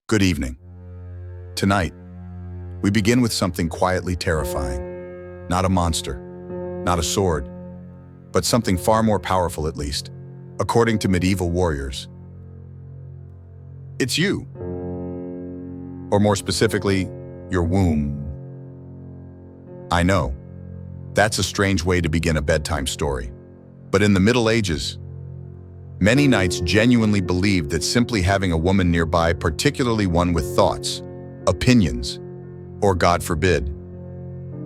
Good evening. Tonight, we begin with something quietly terrifying. Not a monster, not a sword, but something far more powerful at least, according to medieval warriors. It's you. Or more specifically, your womb. I know, that's a strange way to begin a bedtime story. But in the Middle Ages, many knights genuinely believed that simply having a woman nearby, particularly one with thoughts, opinions, or God forbid,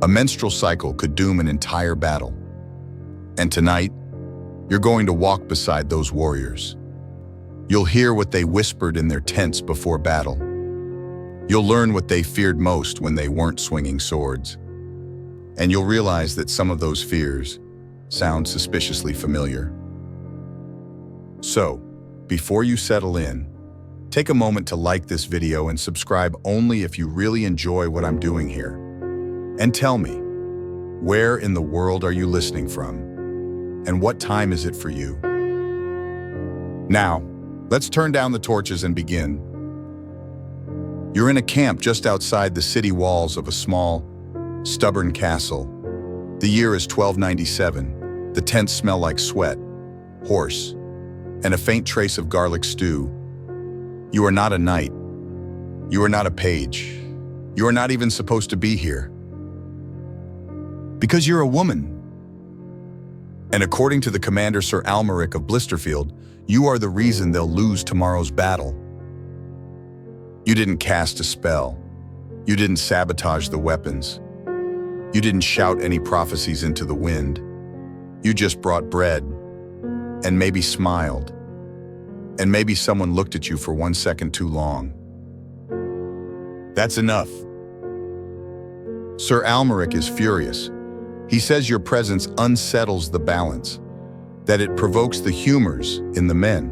a menstrual cycle could doom an entire battle. And tonight, you're going to walk beside those warriors. You'll hear what they whispered in their tents before battle. You'll learn what they feared most when they weren't swinging swords. And you'll realize that some of those fears sound suspiciously familiar. So, before you settle in, take a moment to like this video and subscribe only if you really enjoy what I'm doing here. And tell me, where in the world are you listening from? And what time is it for you? Now, let's turn down the torches and begin. You're in a camp just outside the city walls of a small, stubborn castle. The year is 1297. The tents smell like sweat, horse, and a faint trace of garlic stew. You are not a knight. You are not a page. You are not even supposed to be here. Because you're a woman. And according to the commander Sir Almeric of Blisterfield, you are the reason they'll lose tomorrow's battle. You didn't cast a spell. You didn't sabotage the weapons. You didn't shout any prophecies into the wind. You just brought bread. And maybe smiled. And maybe someone looked at you for 1 second too long. That's enough. Sir Almeric is furious. He says your presence unsettles the balance, that it provokes the humors in the men.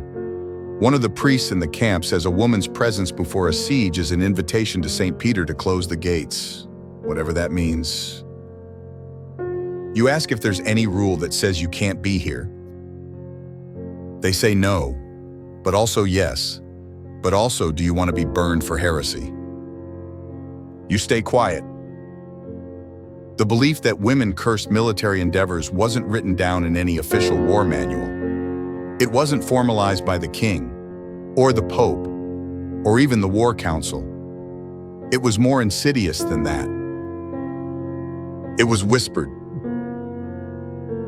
One of the priests in the camp says a woman's presence before a siege is an invitation to St. Peter to close the gates, whatever that means. You ask if there's any rule that says you can't be here. They say no, but also yes. But also, do you want to be burned for heresy? You stay quiet. The belief that women cursed military endeavors wasn't written down in any official war manual. It wasn't formalized by the king, or the pope, or even the war council. It was more insidious than that. It was whispered.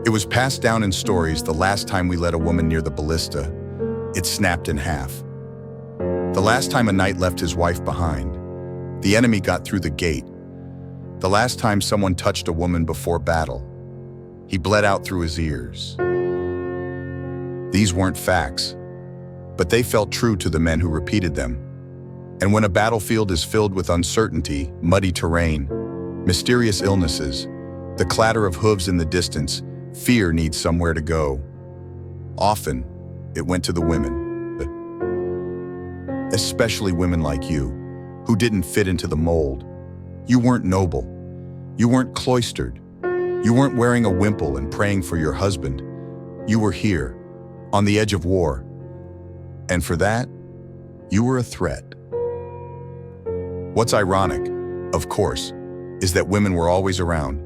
It was passed down in stories. The last time we let a woman near the ballista, it snapped in half. The last time a knight left his wife behind, the enemy got through the gate. The last time someone touched a woman before battle, he bled out through his ears. These weren't facts, but they felt true to the men who repeated them. And when a battlefield is filled with uncertainty, muddy terrain, mysterious illnesses, the clatter of hooves in the distance, fear needs somewhere to go. Often, it went to the women. Especially women like you, who didn't fit into the mold. You weren't noble. You weren't cloistered. You weren't wearing a wimple and praying for your husband. You were here, on the edge of war. And for that, you were a threat. What's ironic, of course, is that women were always around.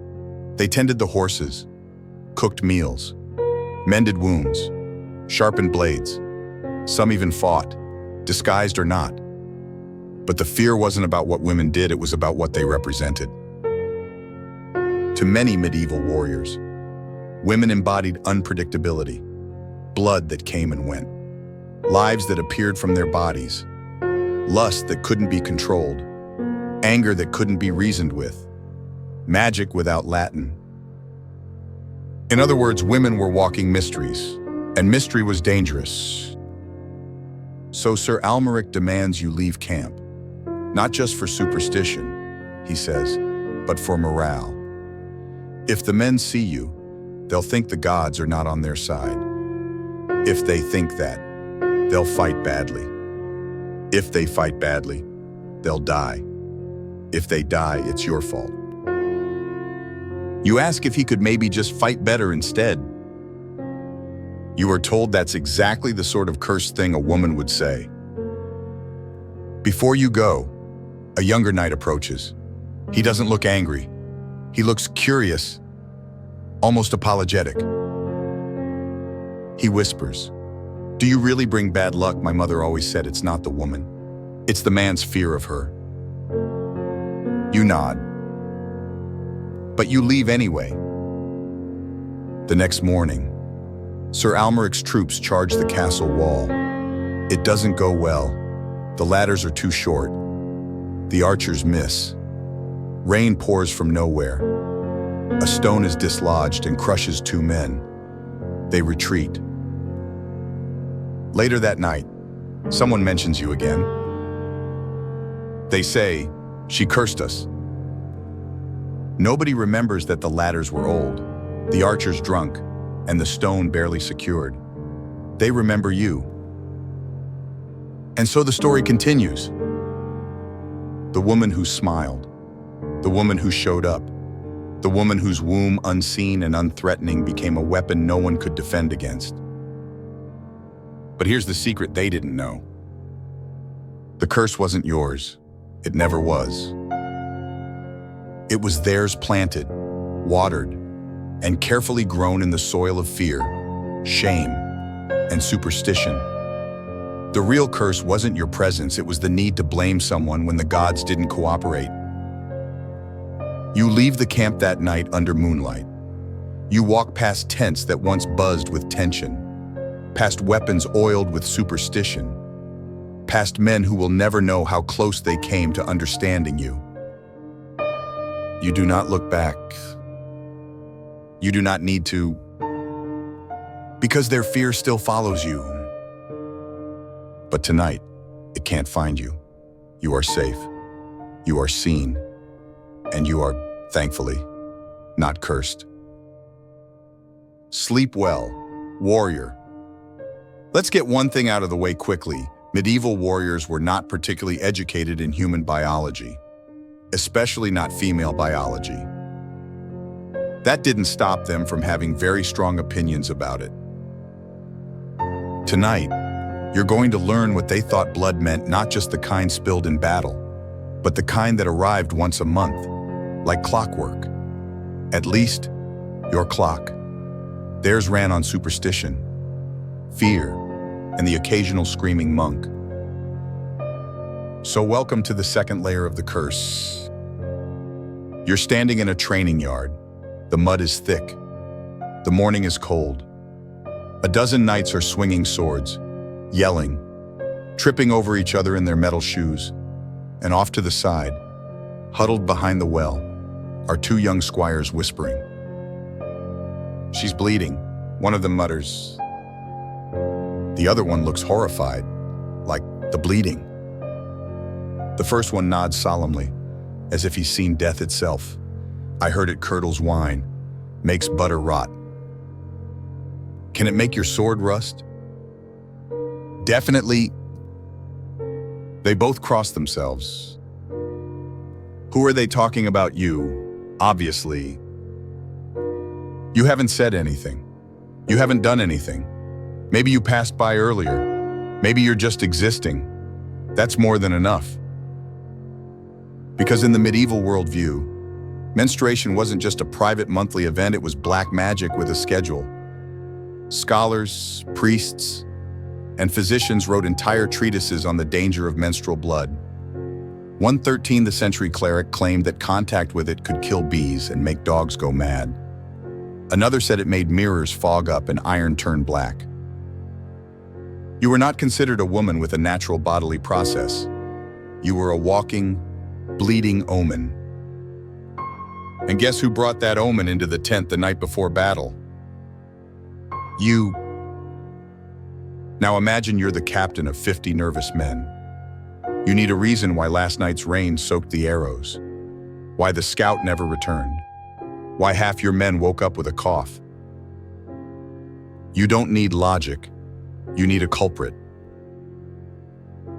They tended the horses, cooked meals, mended wounds, sharpened blades. Some even fought, disguised or not. But the fear wasn't about what women did, it was about what they represented. To many medieval warriors, women embodied unpredictability, blood that came and went, lives that appeared from their bodies, lust that couldn't be controlled, anger that couldn't be reasoned with, magic without Latin. In other words, women were walking mysteries, and mystery was dangerous. So Sir Almeric demands you leave camp, not just for superstition, he says, but for morale. If the men see you, they'll think the gods are not on their side. If they think that, they'll fight badly. If they fight badly, they'll die. If they die, it's your fault. You ask if he could maybe just fight better instead. You are told that's exactly the sort of cursed thing a woman would say. Before you go, a younger knight approaches. He doesn't look angry. He looks curious, almost apologetic. He whispers, "Do you really bring bad luck? My mother always said it's not the woman. It's the man's fear of her." You nod, but you leave anyway. The next morning, Sir Almeric's troops charge the castle wall. It doesn't go well. The ladders are too short. The archers miss. Rain pours from nowhere. A stone is dislodged and crushes two men. They retreat. Later that night, someone mentions you again. They say, "She cursed us." Nobody remembers that the ladders were old, the archers drunk, and the stone barely secured. They remember you. And so the story continues. The woman who smiled, the woman who showed up, the woman whose womb, unseen and unthreatening, became a weapon no one could defend against. But here's the secret they didn't know. The curse wasn't yours. It never was. It was theirs, planted, watered, and carefully grown in the soil of fear, shame, and superstition. The real curse wasn't your presence, it was the need to blame someone when the gods didn't cooperate. You leave the camp that night under moonlight. You walk past tents that once buzzed with tension, past weapons oiled with superstition, past men who will never know how close they came to understanding you. You do not look back. You do not need to, because their fear still follows you. But tonight, it can't find you. You are safe. You are seen. And you are, thankfully, not cursed. Sleep well, warrior. Let's get one thing out of the way quickly. Medieval warriors were not particularly educated in human biology, especially not female biology. That didn't stop them from having very strong opinions about it. Tonight, you're going to learn what they thought blood meant, not just the kind spilled in battle, but the kind that arrived once a month, like clockwork. At least, your clock. Theirs ran on superstition, fear, and the occasional screaming monk. So welcome to the second layer of the curse. You're standing in a training yard. The mud is thick. The morning is cold. A dozen knights are swinging swords, yelling, tripping over each other in their metal shoes. And off to the side, huddled behind the well, are two young squires whispering. "She's bleeding," one of them mutters. The other one looks horrified, like the bleeding. The first one nods solemnly, as if he's seen death itself. "I heard it curdles wine, makes butter rot." "Can it make your sword rust?" "Definitely." They both cross themselves. Who are they talking about? You, obviously. You haven't said anything. You haven't done anything. Maybe you passed by earlier. Maybe you're just existing. That's more than enough. Because in the medieval worldview, menstruation wasn't just a private monthly event, it was black magic with a schedule. Scholars, priests, and physicians wrote entire treatises on the danger of menstrual blood. One 13th century cleric claimed that contact with it could kill bees and make dogs go mad. Another said it made mirrors fog up and iron turn black. You were not considered a woman with a natural bodily process. You were a walking, bleeding omen. And guess who brought that omen into the tent the night before battle? You. Now imagine you're the captain of 50 nervous men. You need a reason why last night's rain soaked the arrows, why the scout never returned, why half your men woke up with a cough. You don't need logic, you need a culprit.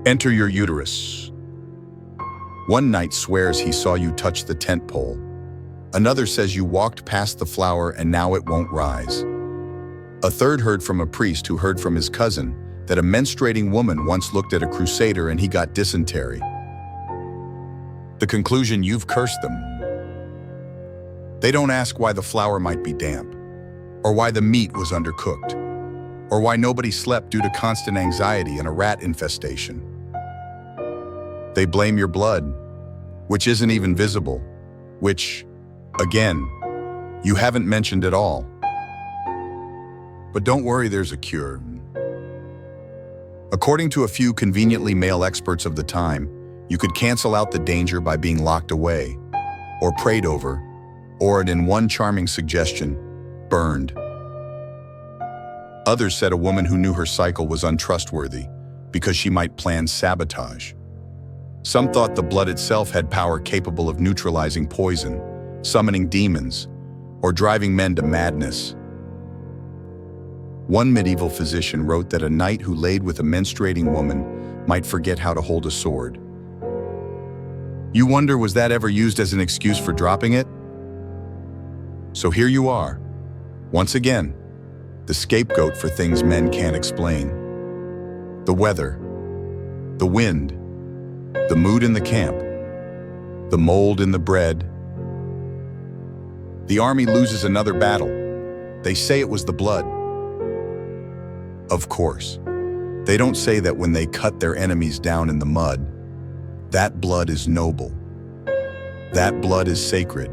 Enter your uterus. One knight swears he saw you touch the tent pole. Another says you walked past the flower and now it won't rise. A third heard from a priest who heard from his cousin that a menstruating woman once looked at a crusader and he got dysentery. The conclusion: you've cursed them. They don't ask why the flour might be damp, or why the meat was undercooked, or why nobody slept due to constant anxiety and a rat infestation. They blame your blood, which isn't even visible, which, again, you haven't mentioned at all. But don't worry, there's a cure. According to a few conveniently male experts of the time, you could cancel out the danger by being locked away, or prayed over, or, in one charming suggestion, burned. Others said a woman who knew her cycle was untrustworthy because she might plan sabotage. Some thought the blood itself had power capable of neutralizing poison, summoning demons, or driving men to madness. One medieval physician wrote that a knight who laid with a menstruating woman might forget how to hold a sword. You wonder, was that ever used as an excuse for dropping it? So here you are, once again, the scapegoat for things men can't explain. The weather, the wind, the mood in the camp, the mold in the bread. The army loses another battle. They say it was the blood. Of course, they don't say that when they cut their enemies down in the mud, that blood is noble. That blood is sacred.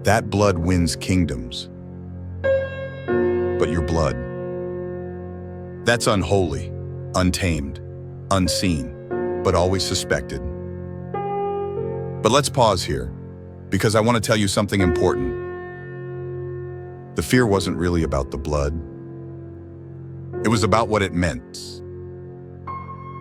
That blood wins kingdoms. But your blood, that's unholy, untamed, unseen, but always suspected. But let's pause here, because I want to tell you something important. The fear wasn't really about the blood. It was about what it meant.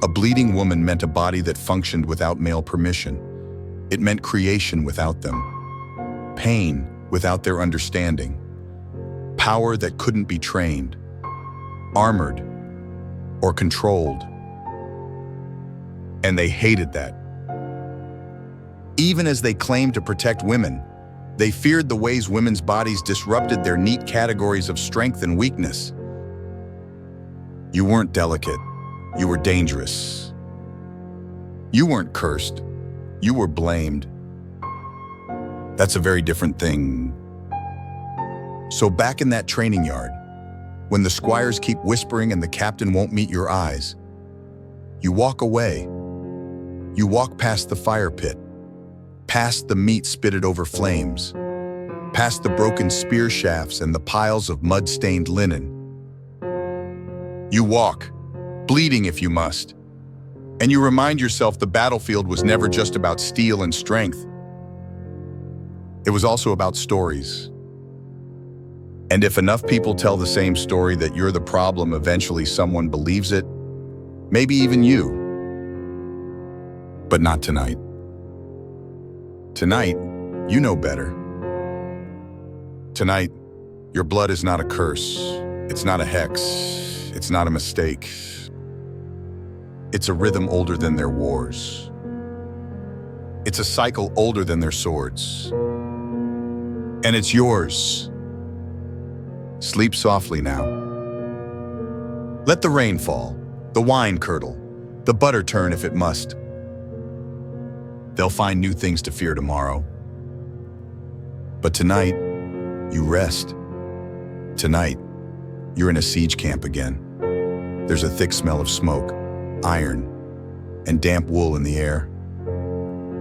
A bleeding woman meant a body that functioned without male permission. It meant creation without them, pain without their understanding, power that couldn't be trained, armored, or controlled. And they hated that. Even as they claimed to protect women, they feared the ways women's bodies disrupted their neat categories of strength and weakness. You weren't delicate, you were dangerous. You weren't cursed, you were blamed. That's a very different thing. So back in that training yard, when the squires keep whispering and the captain won't meet your eyes, you walk away. You walk past the fire pit, past the meat spitted over flames, past the broken spear shafts and the piles of mud-stained linen. You walk, bleeding if you must, and you remind yourself the battlefield was never just about steel and strength. It was also about stories. And if enough people tell the same story that you're the problem, eventually someone believes it, maybe even you. But not tonight. Tonight, you know better. Tonight, your blood is not a curse. It's not a hex. It's not a mistake. It's a rhythm older than their wars. It's a cycle older than their swords. And it's yours. Sleep softly now. Let the rain fall, the wine curdle, the butter turn if it must. They'll find new things to fear tomorrow. But tonight, you rest. Tonight, you're in a siege camp again. There's a thick smell of smoke, iron, and damp wool in the air.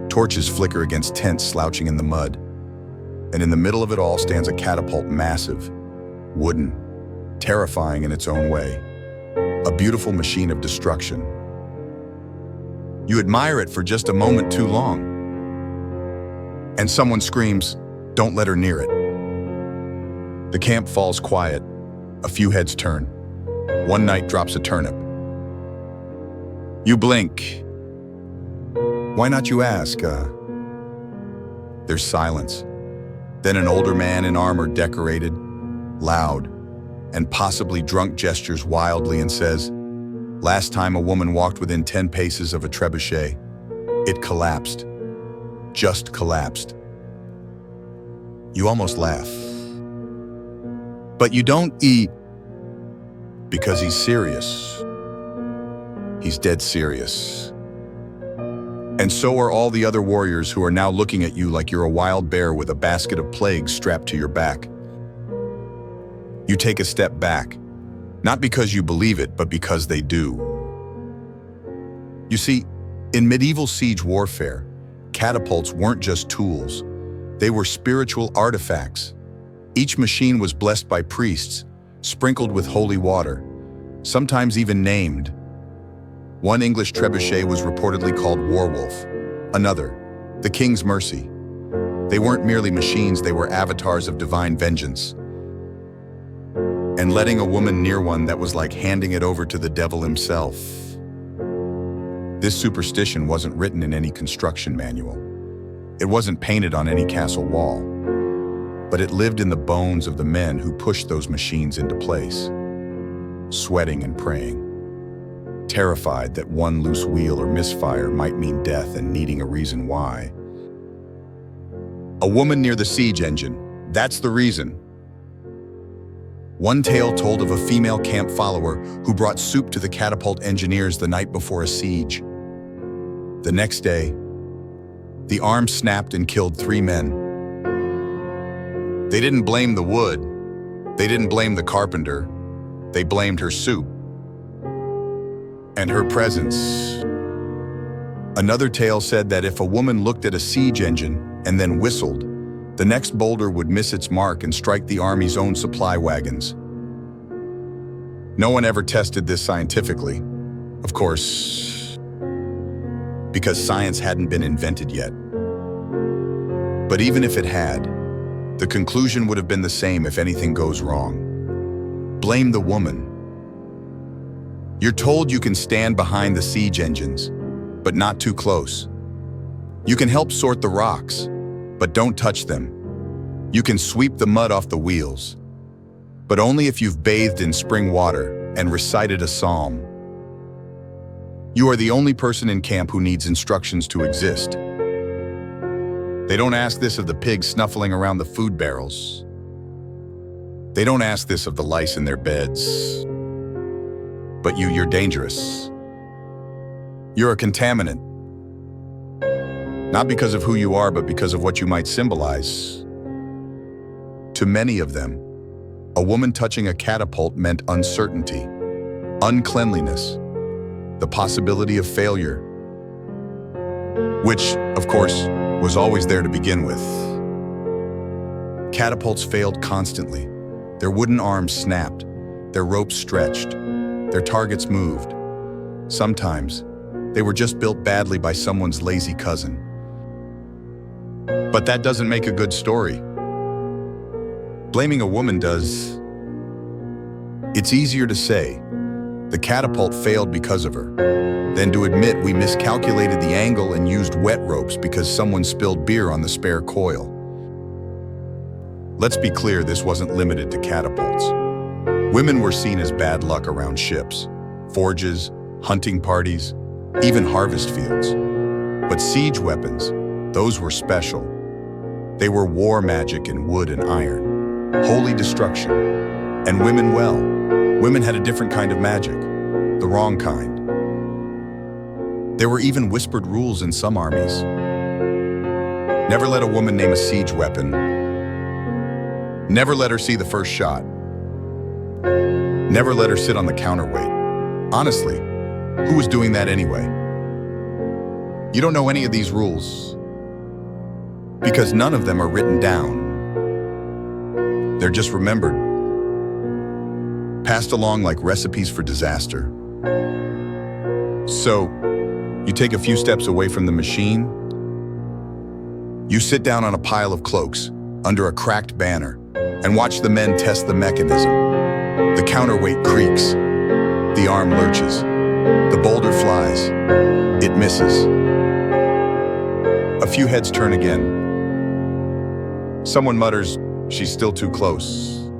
Torches flicker against tents slouching in the mud. And in the middle of it all stands a catapult, massive, wooden, terrifying in its own way. A beautiful machine of destruction. You admire it for just a moment too long. And someone screams, "Don't let her near it." The camp falls quiet. A few heads turn. One knight drops a turnip. You blink. Why not, you ask? There's silence. Then an older man in armor, decorated, loud, and possibly drunk, gestures wildly and says, "Last time a woman walked within 10 paces of a trebuchet, it collapsed. Just collapsed." You almost laugh. But you don't eat. Because he's serious. He's dead serious. And so are all the other warriors who are now looking at you like you're a wild bear with a basket of plagues strapped to your back. You take a step back, not because you believe it, but because they do. You see, in medieval siege warfare, catapults weren't just tools. They were spiritual artifacts. Each machine was blessed by priests, sprinkled with holy water, sometimes even named. One English trebuchet was reportedly called Warwolf, another, the King's Mercy. They weren't merely machines, they were avatars of divine vengeance. And letting a woman near one, that was like handing it over to the devil himself. This superstition wasn't written in any construction manual. It wasn't painted on any castle wall. But it lived in the bones of the men who pushed those machines into place, sweating and praying, terrified that one loose wheel or misfire might mean death and needing a reason why. A woman near the siege engine, that's the reason. One tale told of a female camp follower who brought soup to the catapult engineers the night before a siege. The next day, the arm snapped and killed 3 men. They didn't blame the wood. They didn't blame the carpenter. They blamed her soup and her presence. Another tale said that if a woman looked at a siege engine and then whistled, the next boulder would miss its mark and strike the army's own supply wagons. No one ever tested this scientifically, of course, because science hadn't been invented yet. But even if it had, the conclusion would have been the same if anything goes wrong. Blame the woman. You're told you can stand behind the siege engines, but not too close. You can help sort the rocks, but don't touch them. You can sweep the mud off the wheels, but only if you've bathed in spring water and recited a psalm. You are the only person in camp who needs instructions to exist. They don't ask this of the pigs snuffling around the food barrels. They don't ask this of the lice in their beds. But you're dangerous. You're a contaminant. Not because of who you are, but because of what you might symbolize. To many of them, a woman touching a catapult meant uncertainty, uncleanliness, the possibility of failure, which, of course, was always there to begin with. Catapults failed constantly. Their wooden arms snapped, their ropes stretched, their targets moved. Sometimes, they were just built badly by someone's lazy cousin. But that doesn't make a good story. Blaming a woman does. It's easier to say, the catapult failed because of her, than to admit we miscalculated the angle and used wet ropes because someone spilled beer on the spare coil. Let's be clear, this wasn't limited to catapults. Women were seen as bad luck around ships, forges, hunting parties, even harvest fields. But siege weapons, those were special. They were war magic in wood and iron, holy destruction. And women, well, women had a different kind of magic, the wrong kind. There were even whispered rules in some armies. Never let a woman name a siege weapon. Never let her see the first shot. Never let her sit on the counterweight. Honestly, who was doing that anyway? You don't know any of these rules because none of them are written down. They're just remembered, passed along like recipes for disaster. So, you take a few steps away from the machine. You sit down on a pile of cloaks under a cracked banner and watch the men test the mechanism. The counterweight creaks. The arm lurches. The boulder flies. It misses. A few heads turn again. Someone mutters, "She's still too close."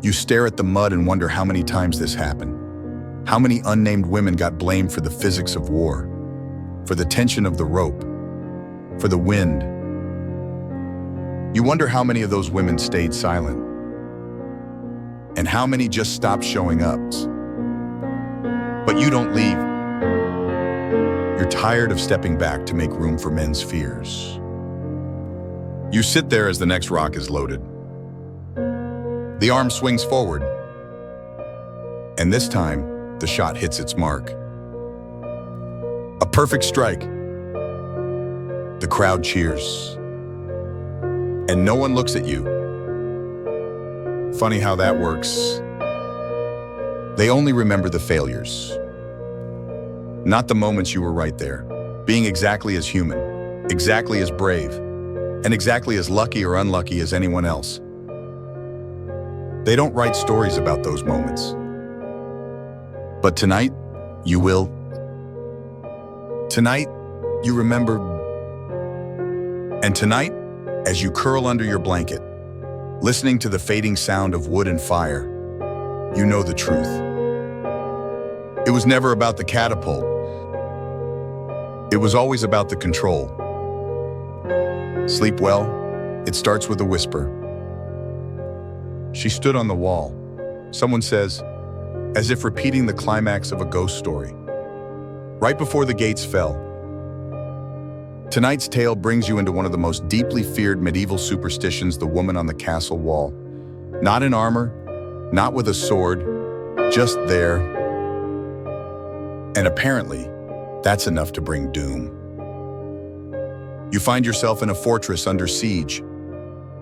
You stare at the mud and wonder how many times this happened. How many unnamed women got blamed for the physics of war, for the tension of the rope, for the wind. You wonder how many of those women stayed silent. And how many just stop showing up? But you don't leave. You're tired of stepping back to make room for men's fears. You sit there as the next rock is loaded. The arm swings forward, and this time, the shot hits its mark. A perfect strike. The crowd cheers, and no one looks at you. Funny how that works. They only remember the failures, not the moments you were right there, being exactly as human, exactly as brave, and exactly as lucky or unlucky as anyone else. They don't write stories about those moments. But tonight, you will. Tonight, you remember. And tonight, as you curl under your blanket, listening to the fading sound of wood and fire, you know the truth. It was never about the catapult. It was always about the control. Sleep well, it starts with a whisper. She stood on the wall, someone says, as if repeating the climax of a ghost story. Right before the gates fell. Tonight's tale brings you into one of the most deeply feared medieval superstitions, the woman on the castle wall. Not in armor, not with a sword, just there. And apparently, that's enough to bring doom. You find yourself in a fortress under siege.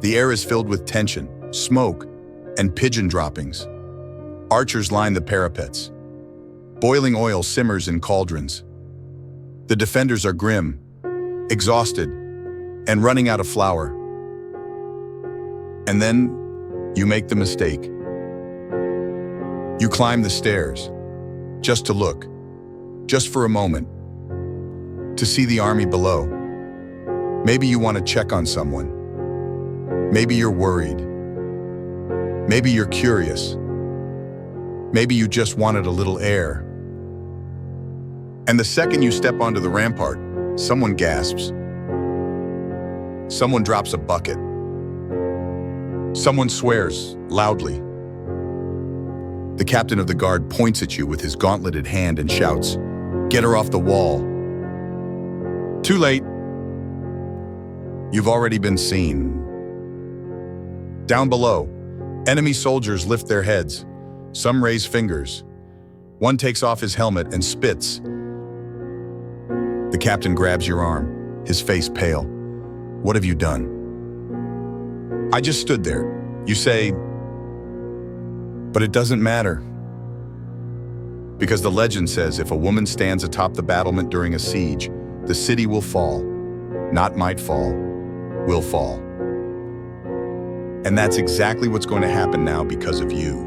The air is filled with tension, smoke, and pigeon droppings. Archers line the parapets. Boiling oil simmers in cauldrons. The defenders are grim, exhausted, and running out of flour. And then you make the mistake. You climb the stairs, just to look, just for a moment, to see the army below. Maybe you want to check on someone. Maybe you're worried. Maybe you're curious. Maybe you just wanted a little air. And the second you step onto the rampart, someone gasps. Someone drops a bucket. Someone swears loudly. The captain of the guard points at you with his gauntleted hand and shouts, "Get her off the wall." Too late. You've already been seen. Down below, enemy soldiers lift their heads. Some raise fingers. One takes off his helmet and spits. The captain grabs your arm, his face pale. "What have you done?" "I just stood there," you say. But it doesn't matter. Because the legend says if a woman stands atop the battlement during a siege, the city will fall. Not might fall, will fall. And that's exactly what's going to happen now because of you.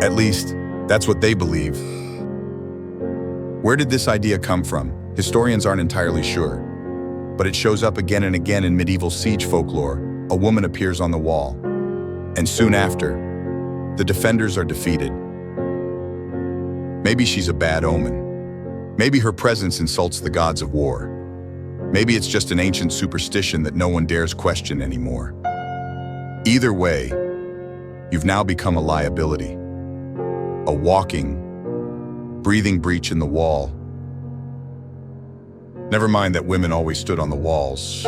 At least, that's what they believe. Where did this idea come from? Historians aren't entirely sure. But it shows up again and again in medieval siege folklore. A woman appears on the wall. And soon after, the defenders are defeated. Maybe she's a bad omen. Maybe her presence insults the gods of war. Maybe it's just an ancient superstition that no one dares question anymore. Either way, you've now become a liability. A walking, breathing breach in the wall. Never mind that women always stood on the walls.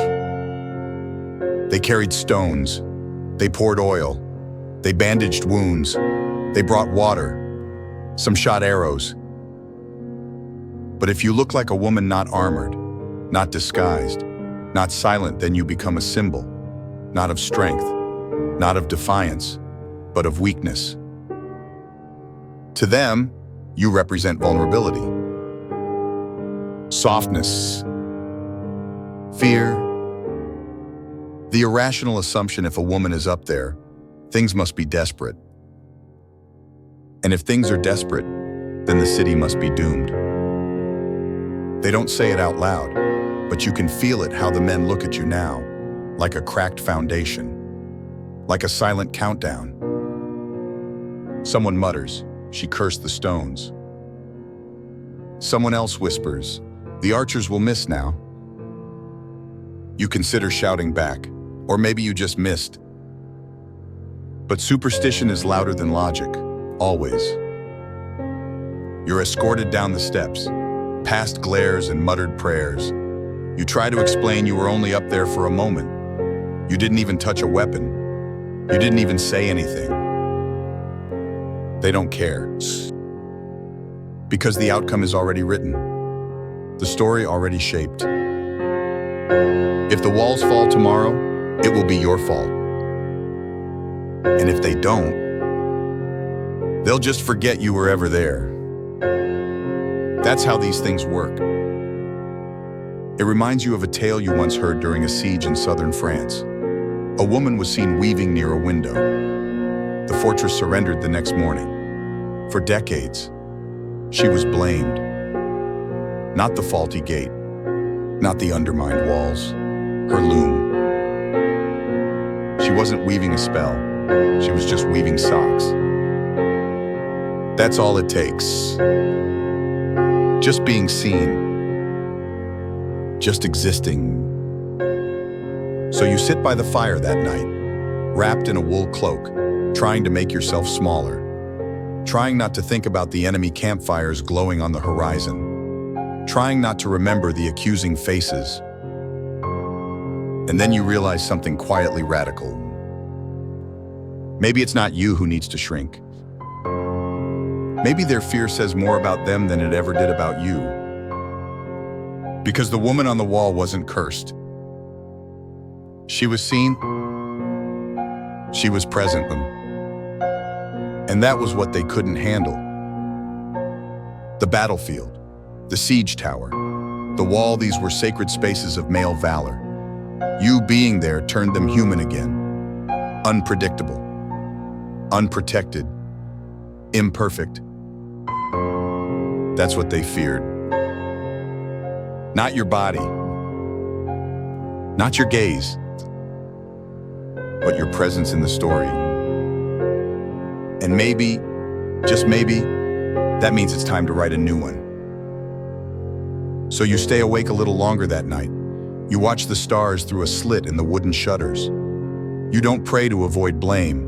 They carried stones. They poured oil. They bandaged wounds. They brought water. Some shot arrows. But if you look like a woman not armored, not disguised, not silent, then you become a symbol, not of strength, not of defiance, but of weakness. To them, you represent vulnerability, softness, fear, the irrational assumption if a woman is up there, things must be desperate. And if things are desperate, then the city must be doomed. They don't say it out loud, but you can feel it how the men look at you now, like a cracked foundation, like a silent countdown. Someone mutters, "She cursed the stones." Someone else whispers, "The archers will miss now." You consider shouting back, or maybe you just missed. But superstition is louder than logic, always. You're escorted down the steps, past glares and muttered prayers. You try to explain you were only up there for a moment. You didn't even touch a weapon. You didn't even say anything. They don't care. Because the outcome is already written. The story already shaped. If the walls fall tomorrow, it will be your fault. And if they don't, they'll just forget you were ever there. That's how these things work. It reminds you of a tale you once heard during a siege in southern France. A woman was seen weaving near a window. The fortress surrendered the next morning. For decades, she was blamed. Not the faulty gate, not the undermined walls, her loom. She wasn't weaving a spell, she was just weaving socks. That's all it takes. Just being seen. Just existing. So you sit by the fire that night, wrapped in a wool cloak, trying to make yourself smaller, trying not to think about the enemy campfires glowing on the horizon, trying not to remember the accusing faces. And then you realize something quietly radical. Maybe it's not you who needs to shrink. Maybe their fear says more about them than it ever did about you. Because the woman on the wall wasn't cursed. She was seen. She was present. And that was what they couldn't handle. The battlefield, the siege tower, the wall, these were sacred spaces of male valor. You being there turned them human again. Unpredictable, unprotected, imperfect. That's what they feared. Not your body, not your gaze, but your presence in the story. And maybe, just maybe, that means it's time to write a new one. So you stay awake a little longer that night. You watch the stars through a slit in the wooden shutters. You don't pray to avoid blame.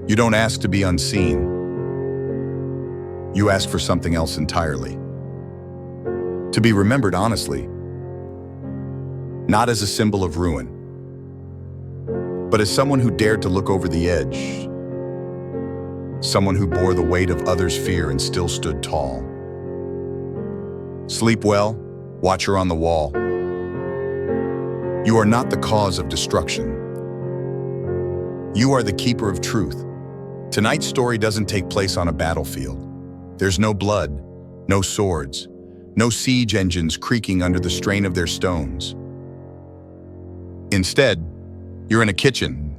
You don't ask to be unseen. You ask for something else entirely. To be remembered honestly. Not as a symbol of ruin, but as someone who dared to look over the edge. Someone who bore the weight of others' fear and still stood tall. Sleep well, watcher on the wall. You are not the cause of destruction. You are the keeper of truth. Tonight's story doesn't take place on a battlefield. There's no blood, no swords, no siege engines creaking under the strain of their stones. Instead, you're in a kitchen.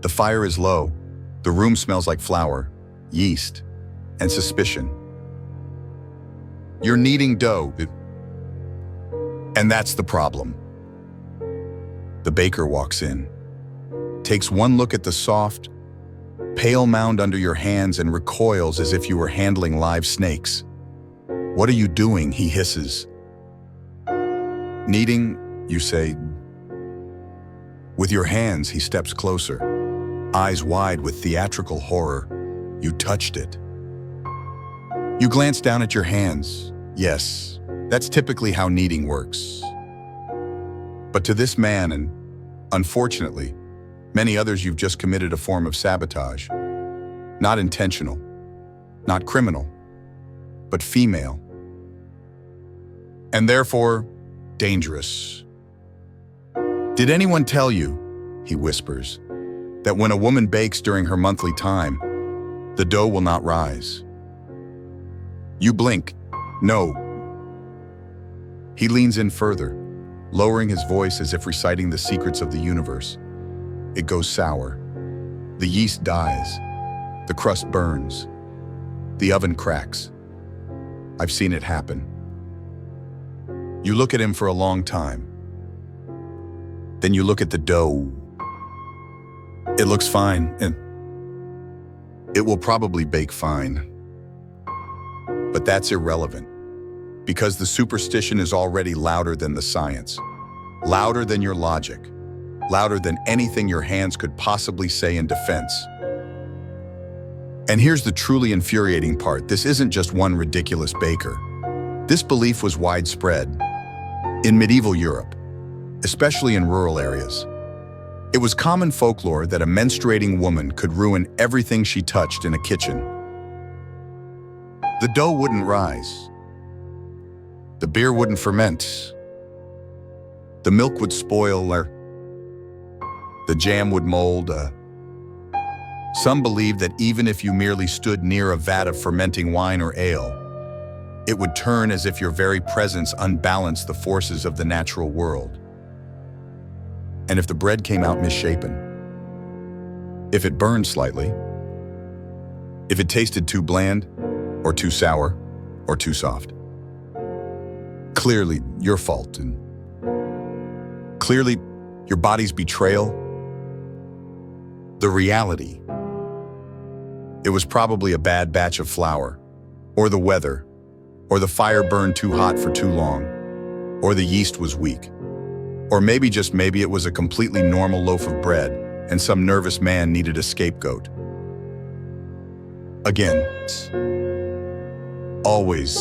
The fire is low. The room smells like flour, yeast, and suspicion. You're kneading dough. And that's the problem. The baker walks in, takes one look at the soft, pale mound under your hands and recoils as if you were handling live snakes. "What are you doing?" he hisses. "Kneading," you say. With your hands, he steps closer, eyes wide with theatrical horror. You touched it. You glance down at your hands. Yes, that's typically how kneading works. But to this man, and unfortunately, many others, you've just committed a form of sabotage. Not intentional, not criminal, but female. And therefore, dangerous. "Did anyone tell you," he whispers, "that when a woman bakes during her monthly time, the dough will not rise?" You blink. No. He leans in further, lowering his voice as if reciting the secrets of the universe. It goes sour. The yeast dies. The crust burns. The oven cracks. I've seen it happen. You look at him for a long time. Then you look at the dough. It looks fine, and it will probably bake fine. But that's irrelevant, because the superstition is already louder than the science, louder than your logic, louder than anything your hands could possibly say in defense. And here's the truly infuriating part. This isn't just one ridiculous baker. This belief was widespread in medieval Europe, especially in rural areas. It was common folklore that a menstruating woman could ruin everything she touched in a kitchen. The dough wouldn't rise. The beer wouldn't ferment. The milk would spoil, or the jam would mold. Some believed that even if you merely stood near a vat of fermenting wine or ale, it would turn as if your very presence unbalanced the forces of the natural world. And if the bread came out misshapen, if it burned slightly, if it tasted too bland, or too sour, or too soft, clearly your fault, and clearly your body's betrayal. The reality, it was probably a bad batch of flour, or the weather, or the fire burned too hot for too long, or the yeast was weak, or maybe, just maybe, it was a completely normal loaf of bread and some nervous man needed a scapegoat. Again, always,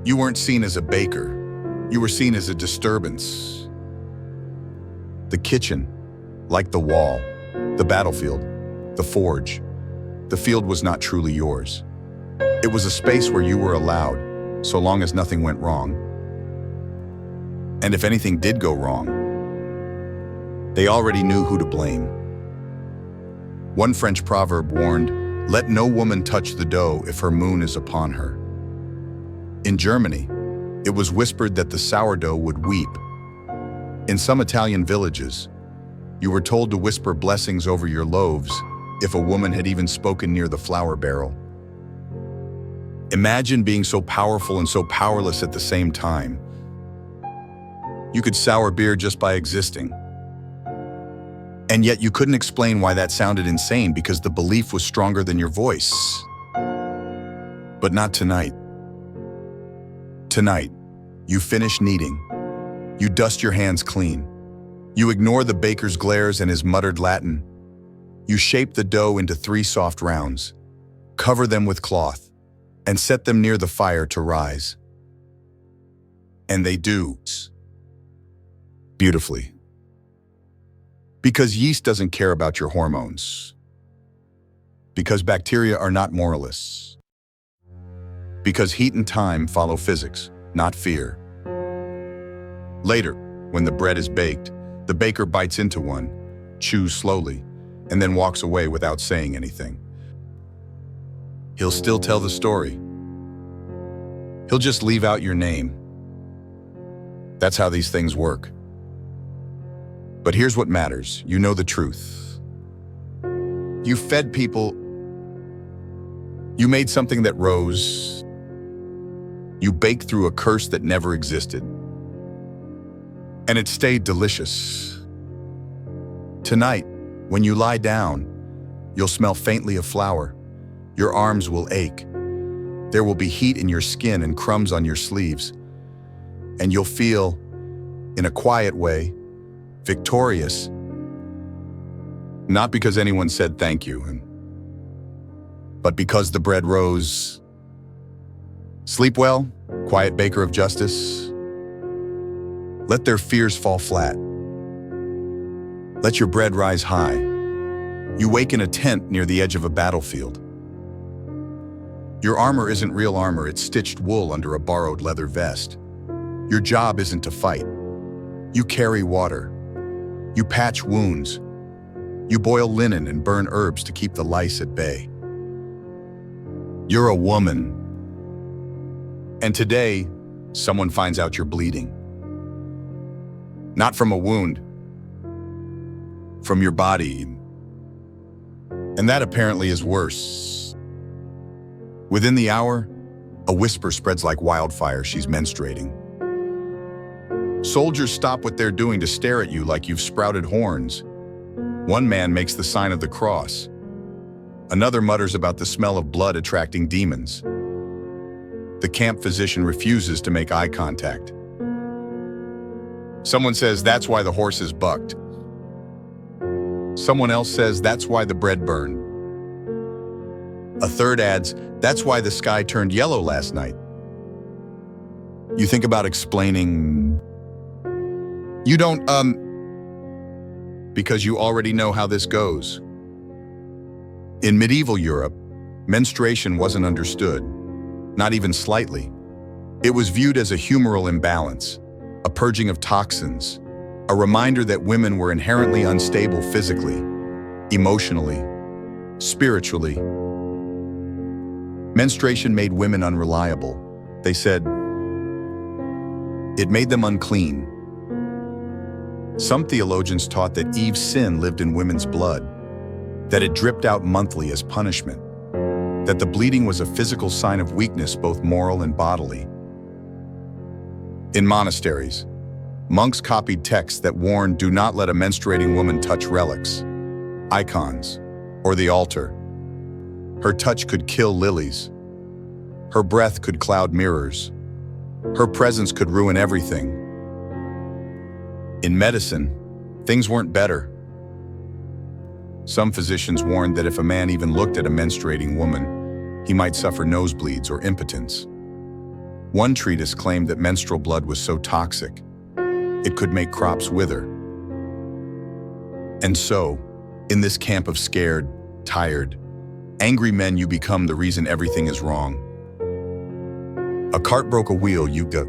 you weren't seen as a baker, you were seen as a disturbance. The kitchen, like the wall, the battlefield, the forge, the field was not truly yours. It was a space where you were allowed, so long as nothing went wrong. And if anything did go wrong, they already knew who to blame. One French proverb warned, "Let no woman touch the dough if her moon is upon her." In Germany, it was whispered that the sourdough would weep. In some Italian villages, you were told to whisper blessings over your loaves if a woman had even spoken near the flour barrel. Imagine being so powerful and so powerless at the same time. You could sour beer just by existing. And yet you couldn't explain why that sounded insane, because the belief was stronger than your voice. But not tonight. Tonight, you finish kneading. You dust your hands clean. You ignore the baker's glares and his muttered Latin. You shape the dough into 3 soft rounds, cover them with cloth, and set them near the fire to rise. And they do. Beautifully. Because yeast doesn't care about your hormones. Because bacteria are not moralists. Because heat and time follow physics, not fear. Later, when the bread is baked, the baker bites into one, chews slowly, and then walks away without saying anything. He'll still tell the story. He'll just leave out your name. That's how these things work. But here's what matters. You know the truth. You fed people. You made something that rose. You baked through a curse that never existed. And it stayed delicious. Tonight, when you lie down, you'll smell faintly of flour. Your arms will ache. There will be heat in your skin and crumbs on your sleeves. And you'll feel, in a quiet way, victorious. Not because anyone said thank you, but because the bread rose. Sleep well, quiet baker of justice. Let their fears fall flat. Let your bread rise high. You wake in a tent near the edge of a battlefield. Your armor isn't real armor, it's stitched wool under a borrowed leather vest. Your job isn't to fight. You carry water. You patch wounds. You boil linen and burn herbs to keep the lice at bay. You're a woman. And today, someone finds out you're bleeding. Not from a wound, from your body. And that apparently is worse. Within the hour, a whisper spreads like wildfire she's menstruating. Soldiers stop what they're doing to stare at you like you've sprouted horns. One man makes the sign of the cross. Another mutters about the smell of blood attracting demons. The camp physician refuses to make eye contact. Someone says that's why the horse is bucked. Someone else says that's why the bread burned. A third adds, that's why the sky turned yellow last night. You think about explaining. You don't, because you already know how this goes. In medieval Europe, menstruation wasn't understood, not even slightly. It was viewed as a humoral imbalance, a purging of toxins, a reminder that women were inherently unstable physically, emotionally, spiritually. Menstruation made women unreliable. They said it made them unclean. Some theologians taught that Eve's sin lived in women's blood, that it dripped out monthly as punishment, that the bleeding was a physical sign of weakness, both moral and bodily. In monasteries, monks copied texts that warned, do not let a menstruating woman touch relics, icons, or the altar. Her touch could kill lilies. Her breath could cloud mirrors. Her presence could ruin everything. In medicine, things weren't better. Some physicians warned that if a man even looked at a menstruating woman, he might suffer nosebleeds or impotence. One treatise claimed that menstrual blood was so toxic, it could make crops wither. And so, in this camp of scared, tired, angry men, you become the reason everything is wrong. A cart broke a wheel, you go.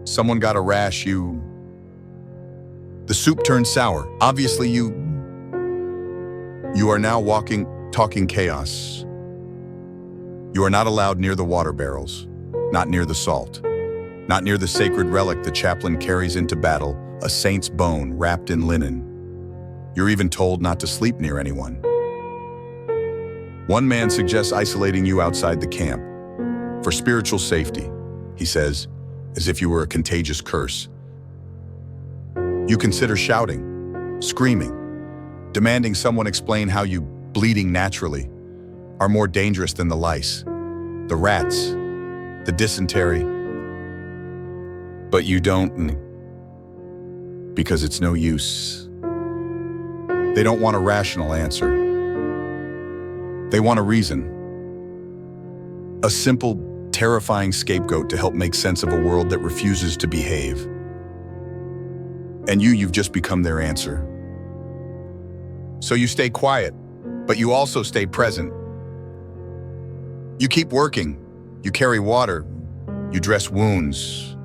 Someone got a rash, you. The soup turned sour, obviously you. You are now talking chaos. You are not allowed near the water barrels, not near the salt, not near the sacred relic the chaplain carries into battle, a saint's bone wrapped in linen. You're even told not to sleep near anyone. One man suggests isolating you outside the camp for spiritual safety, he says, as if you were a contagious curse. You consider shouting, screaming, demanding someone explain how you, bleeding naturally, are more dangerous than the lice, the rats, the dysentery. But you don't, because it's no use. They don't want a rational answer. They want a reason. A simple, terrifying scapegoat to help make sense of a world that refuses to behave. And you've just become their answer. So you stay quiet, but you also stay present. You keep working, you carry water, you dress wounds.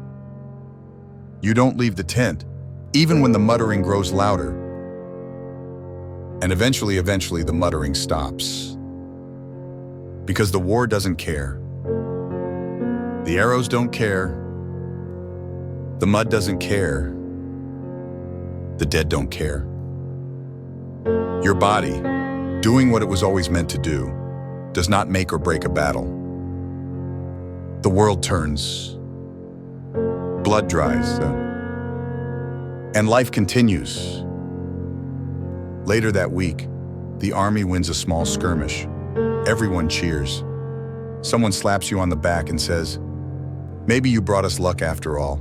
You don't leave the tent, even when the muttering grows louder. And eventually the muttering stops. Because the war doesn't care. The arrows don't care. The mud doesn't care. The dead don't care. Your body, doing what it was always meant to do, does not make or break a battle. The world turns. Blood dries. And life continues. Later that week, the army wins a small skirmish. Everyone cheers. Someone slaps you on the back and says, "Maybe you brought us luck after all."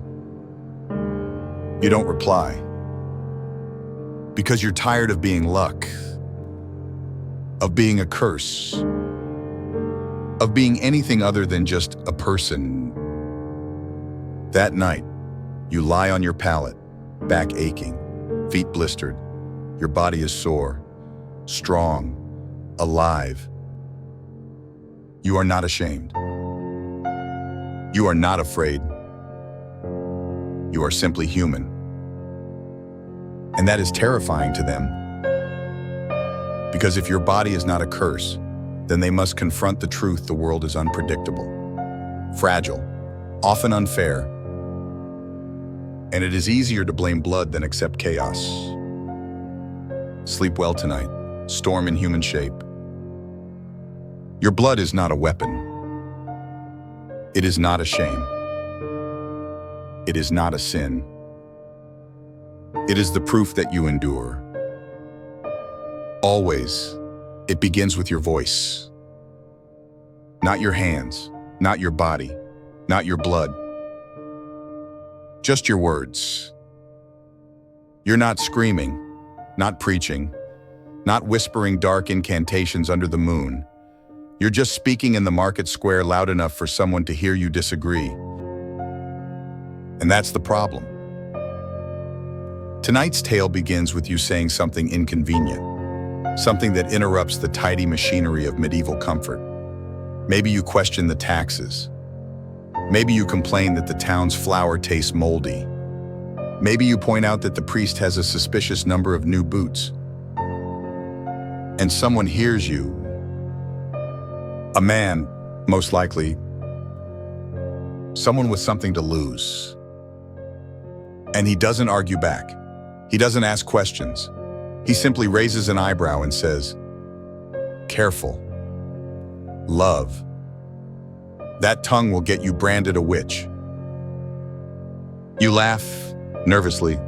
You don't reply. Because you're tired of being luck, of being a curse, of being anything other than just a person. That night, you lie on your pallet, back aching, feet blistered. Your body is sore, strong, alive. You are not ashamed. You are not afraid. You are simply human. And that is terrifying to them. Because if your body is not a curse, then they must confront the truth the world is unpredictable, fragile, often unfair. And it is easier to blame blood than accept chaos. Sleep well tonight, storm in human shape. Your blood is not a weapon. It is not a shame. It is not a sin. It is the proof that you endure. Always, it begins with your voice. Not your hands, not your body, not your blood. Just your words. You're not screaming, not preaching, not whispering dark incantations under the moon. You're just speaking in the market square loud enough for someone to hear you disagree. And that's the problem. Tonight's tale begins with you saying something inconvenient, something that interrupts the tidy machinery of medieval comfort. Maybe you question the taxes. Maybe you complain that the town's flour tastes moldy. Maybe you point out that the priest has a suspicious number of new boots. And someone hears you. A man, most likely. Someone with something to lose. And he doesn't argue back. He doesn't ask questions. He simply raises an eyebrow and says, "Careful. Love. That tongue will get you branded a witch." You laugh nervously.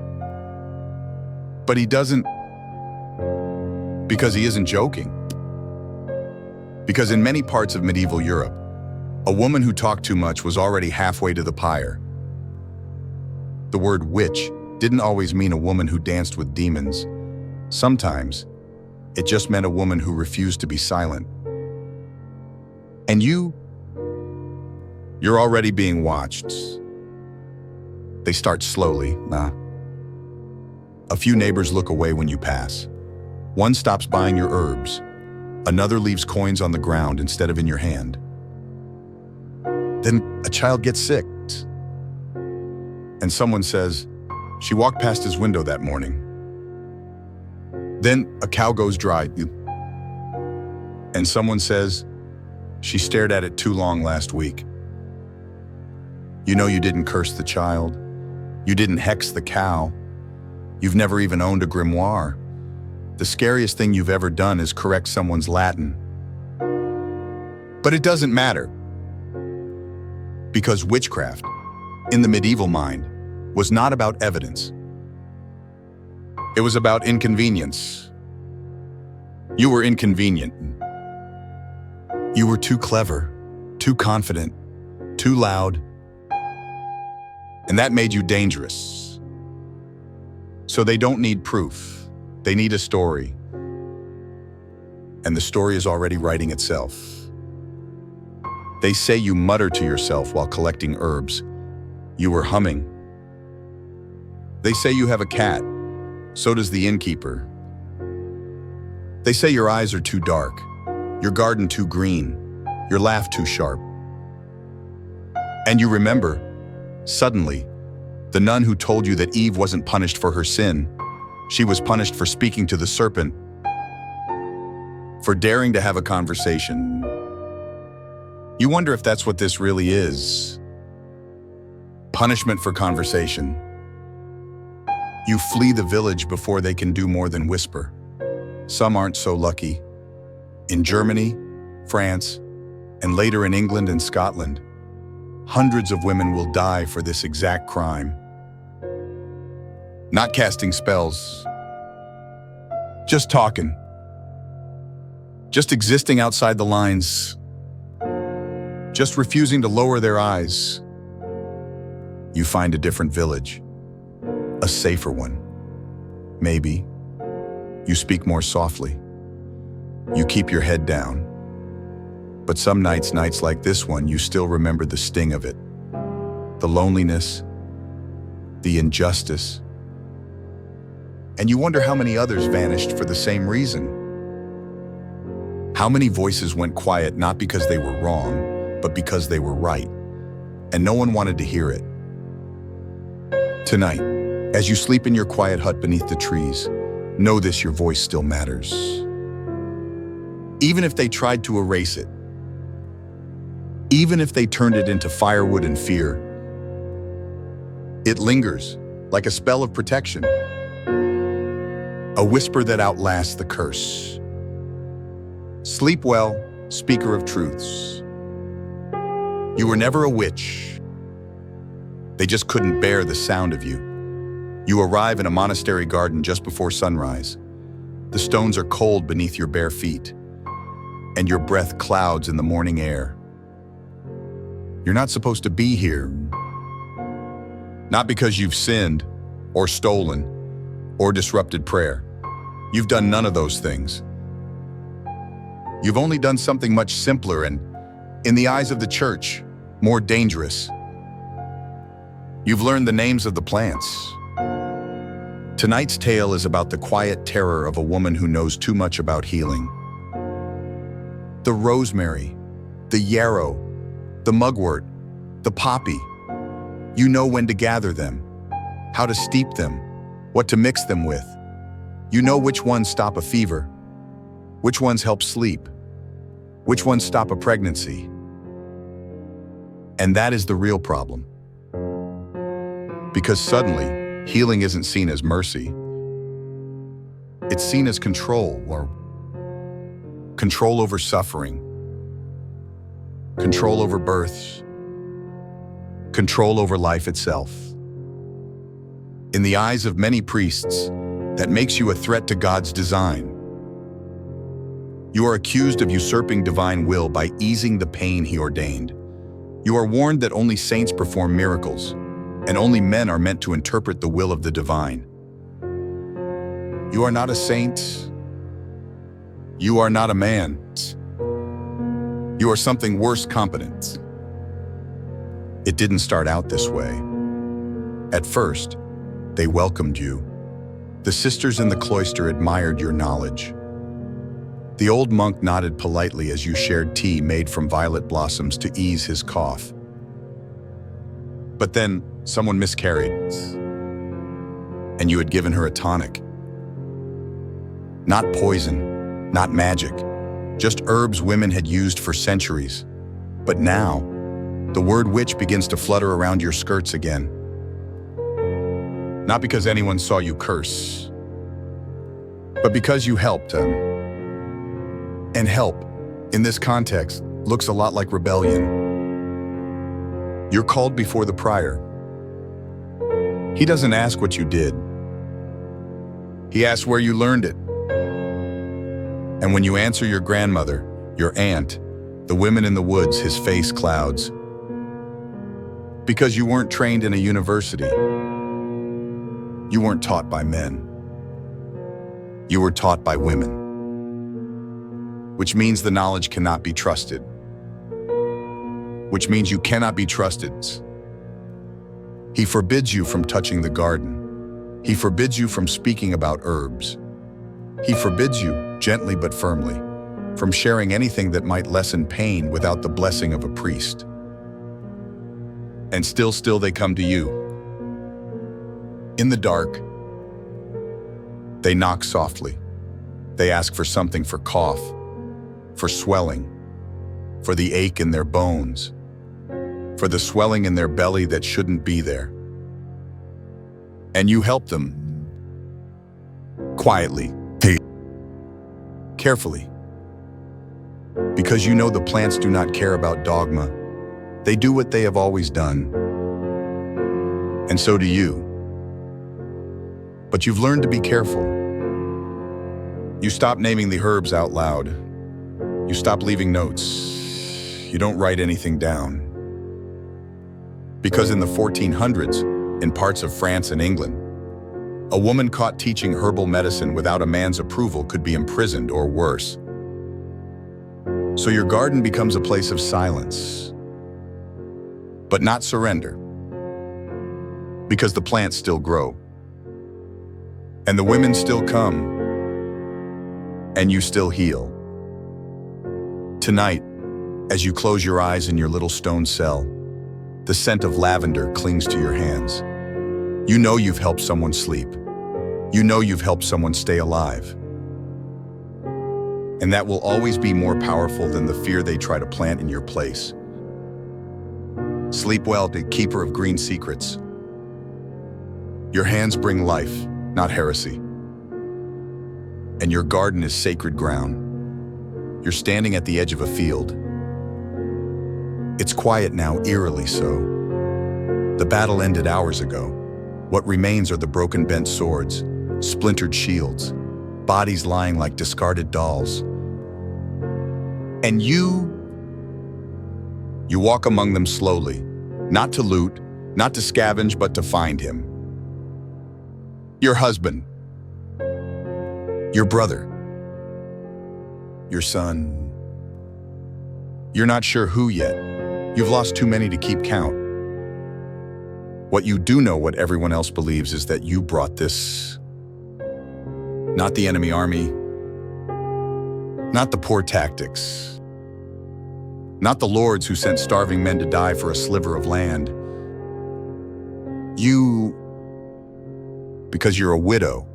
But he doesn't, because he isn't joking. Because in many parts of medieval Europe, a woman who talked too much was already halfway to the pyre. The word witch didn't always mean a woman who danced with demons. Sometimes, it just meant a woman who refused to be silent. And you're already being watched. They start slowly. A few neighbors look away when you pass. One stops buying your herbs. Another leaves coins on the ground instead of in your hand. Then a child gets sick. And someone says, "She walked past his window that morning." Then a cow goes dry. And someone says, "She stared at it too long last week." You know you didn't curse the child. You didn't hex the cow. You've never even owned a grimoire. The scariest thing you've ever done is correct someone's Latin. But it doesn't matter. Because witchcraft, in the medieval mind, was not about evidence. It was about inconvenience. You were inconvenient. You were too clever, too confident, too loud, and that made you dangerous. So they don't need proof. They need a story. And the story is already writing itself. They say you mutter to yourself while collecting herbs. You were humming. They say you have a cat. So does the innkeeper. They say your eyes are too dark, your garden too green, your laugh too sharp. And you remember, suddenly, the nun who told you that Eve wasn't punished for her sin. She was punished for speaking to the serpent, for daring to have a conversation. You wonder if that's what this really is. Punishment for conversation. You flee the village before they can do more than whisper. Some aren't so lucky. In Germany, France, and later in England and Scotland, hundreds of women will die for this exact crime. Not casting spells. Just talking. Just existing outside the lines. Just refusing to lower their eyes. You find a different village. A safer one. Maybe. You speak more softly. You keep your head down. But some nights like this one, you still remember the sting of it. The loneliness. The injustice. And you wonder how many others vanished for the same reason. How many voices went quiet not because they were wrong, but because they were right. And no one wanted to hear it. Tonight, as you sleep in your quiet hut beneath the trees, know this: your voice still matters. Even if they tried to erase it. Even if they turned it into firewood and fear. It lingers, like a spell of protection. A whisper that outlasts the curse. Sleep well, speaker of truths. You were never a witch. They just couldn't bear the sound of you. You arrive in a monastery garden just before sunrise. The stones are cold beneath your bare feet, and your breath clouds in the morning air. You're not supposed to be here. Not because you've sinned, or stolen, or disrupted prayer. You've done none of those things. You've only done something much simpler and, in the eyes of the church, more dangerous. You've learned the names of the plants. Tonight's tale is about the quiet terror of a woman who knows too much about healing. The rosemary, the yarrow, the mugwort, the poppy. You know when to gather them, how to steep them, what to mix them with. You know which ones stop a fever, which ones help sleep, which ones stop a pregnancy. And that is the real problem. Because suddenly, healing isn't seen as mercy. It's seen as control, or control over suffering, control over births, control over life itself. In the eyes of many priests, that makes you a threat to God's design. You are accused of usurping divine will by easing the pain He ordained. You are warned that only saints perform miracles, and only men are meant to interpret the will of the divine. You are not a saint. You are not a man. You are something worse, competent. It didn't start out this way. At first, they welcomed you. The sisters in the cloister admired your knowledge. The old monk nodded politely as you shared tea made from violet blossoms to ease his cough. But then, someone miscarried, and you had given her a tonic. Not poison, not magic, just herbs women had used for centuries. But now, the word witch begins to flutter around your skirts again. Not because anyone saw you curse, but because you helped them. And help, in this context, looks a lot like rebellion. You're called before the prior. He doesn't ask what you did. He asks where you learned it. And when you answer your grandmother, your aunt, the women in the woods, his face clouds. Because you weren't trained in a university. You weren't taught by men. You were taught by women. Which means the knowledge cannot be trusted. Which means you cannot be trusted. He forbids you from touching the garden. He forbids you from speaking about herbs. He forbids you, gently but firmly, from sharing anything that might lessen pain without the blessing of a priest. And still they come to you. In the dark, they knock softly. They ask for something for cough, for swelling, for the ache in their bones, for the swelling in their belly that shouldn't be there. And you help them. Quietly. Carefully. Because you know the plants do not care about dogma. They do what they have always done. And so do you. But you've learned to be careful. You stop naming the herbs out loud. You stop leaving notes. You don't write anything down. Because in the 1400s, in parts of France and England, a woman caught teaching herbal medicine without a man's approval could be imprisoned or worse. So your garden becomes a place of silence, but not surrender, because the plants still grow, and the women still come, and you still heal. Tonight, as you close your eyes in your little stone cell, the scent of lavender clings to your hands. You know you've helped someone sleep. You know you've helped someone stay alive. And that will always be more powerful than the fear they try to plant in your place. Sleep well, the keeper of green secrets. Your hands bring life, not heresy. And your garden is sacred ground. You're standing at the edge of a field. It's quiet now, eerily so. The battle ended hours ago. What remains are the broken bent swords, splintered shields, bodies lying like discarded dolls. And you walk among them slowly, not to loot, not to scavenge, but to find him. Your husband, your brother, your son. You're not sure who yet. You've lost too many to keep count. What you do know, what everyone else believes, is that you brought this. Not the enemy army, not the poor tactics, not the lords who sent starving men to die for a sliver of land. You, because you're a widow.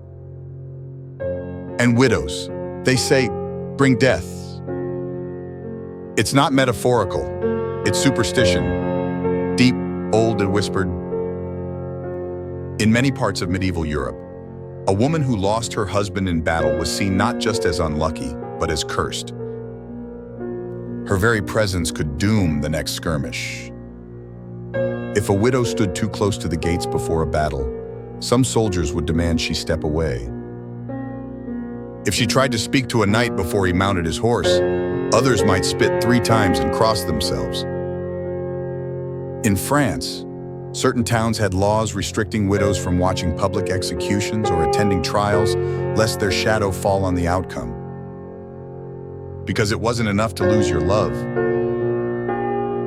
And widows, they say, bring death. It's not metaphorical, it's superstition, deep, old and whispered. In many parts of medieval Europe, a woman who lost her husband in battle was seen not just as unlucky, but as cursed. Her very presence could doom the next skirmish. If a widow stood too close to the gates before a battle, some soldiers would demand she step away. If she tried to speak to a knight before he mounted his horse, others might spit 3 times and cross themselves. In France, certain towns had laws restricting widows from watching public executions or attending trials, lest their shadow fall on the outcome. Because it wasn't enough to lose your love.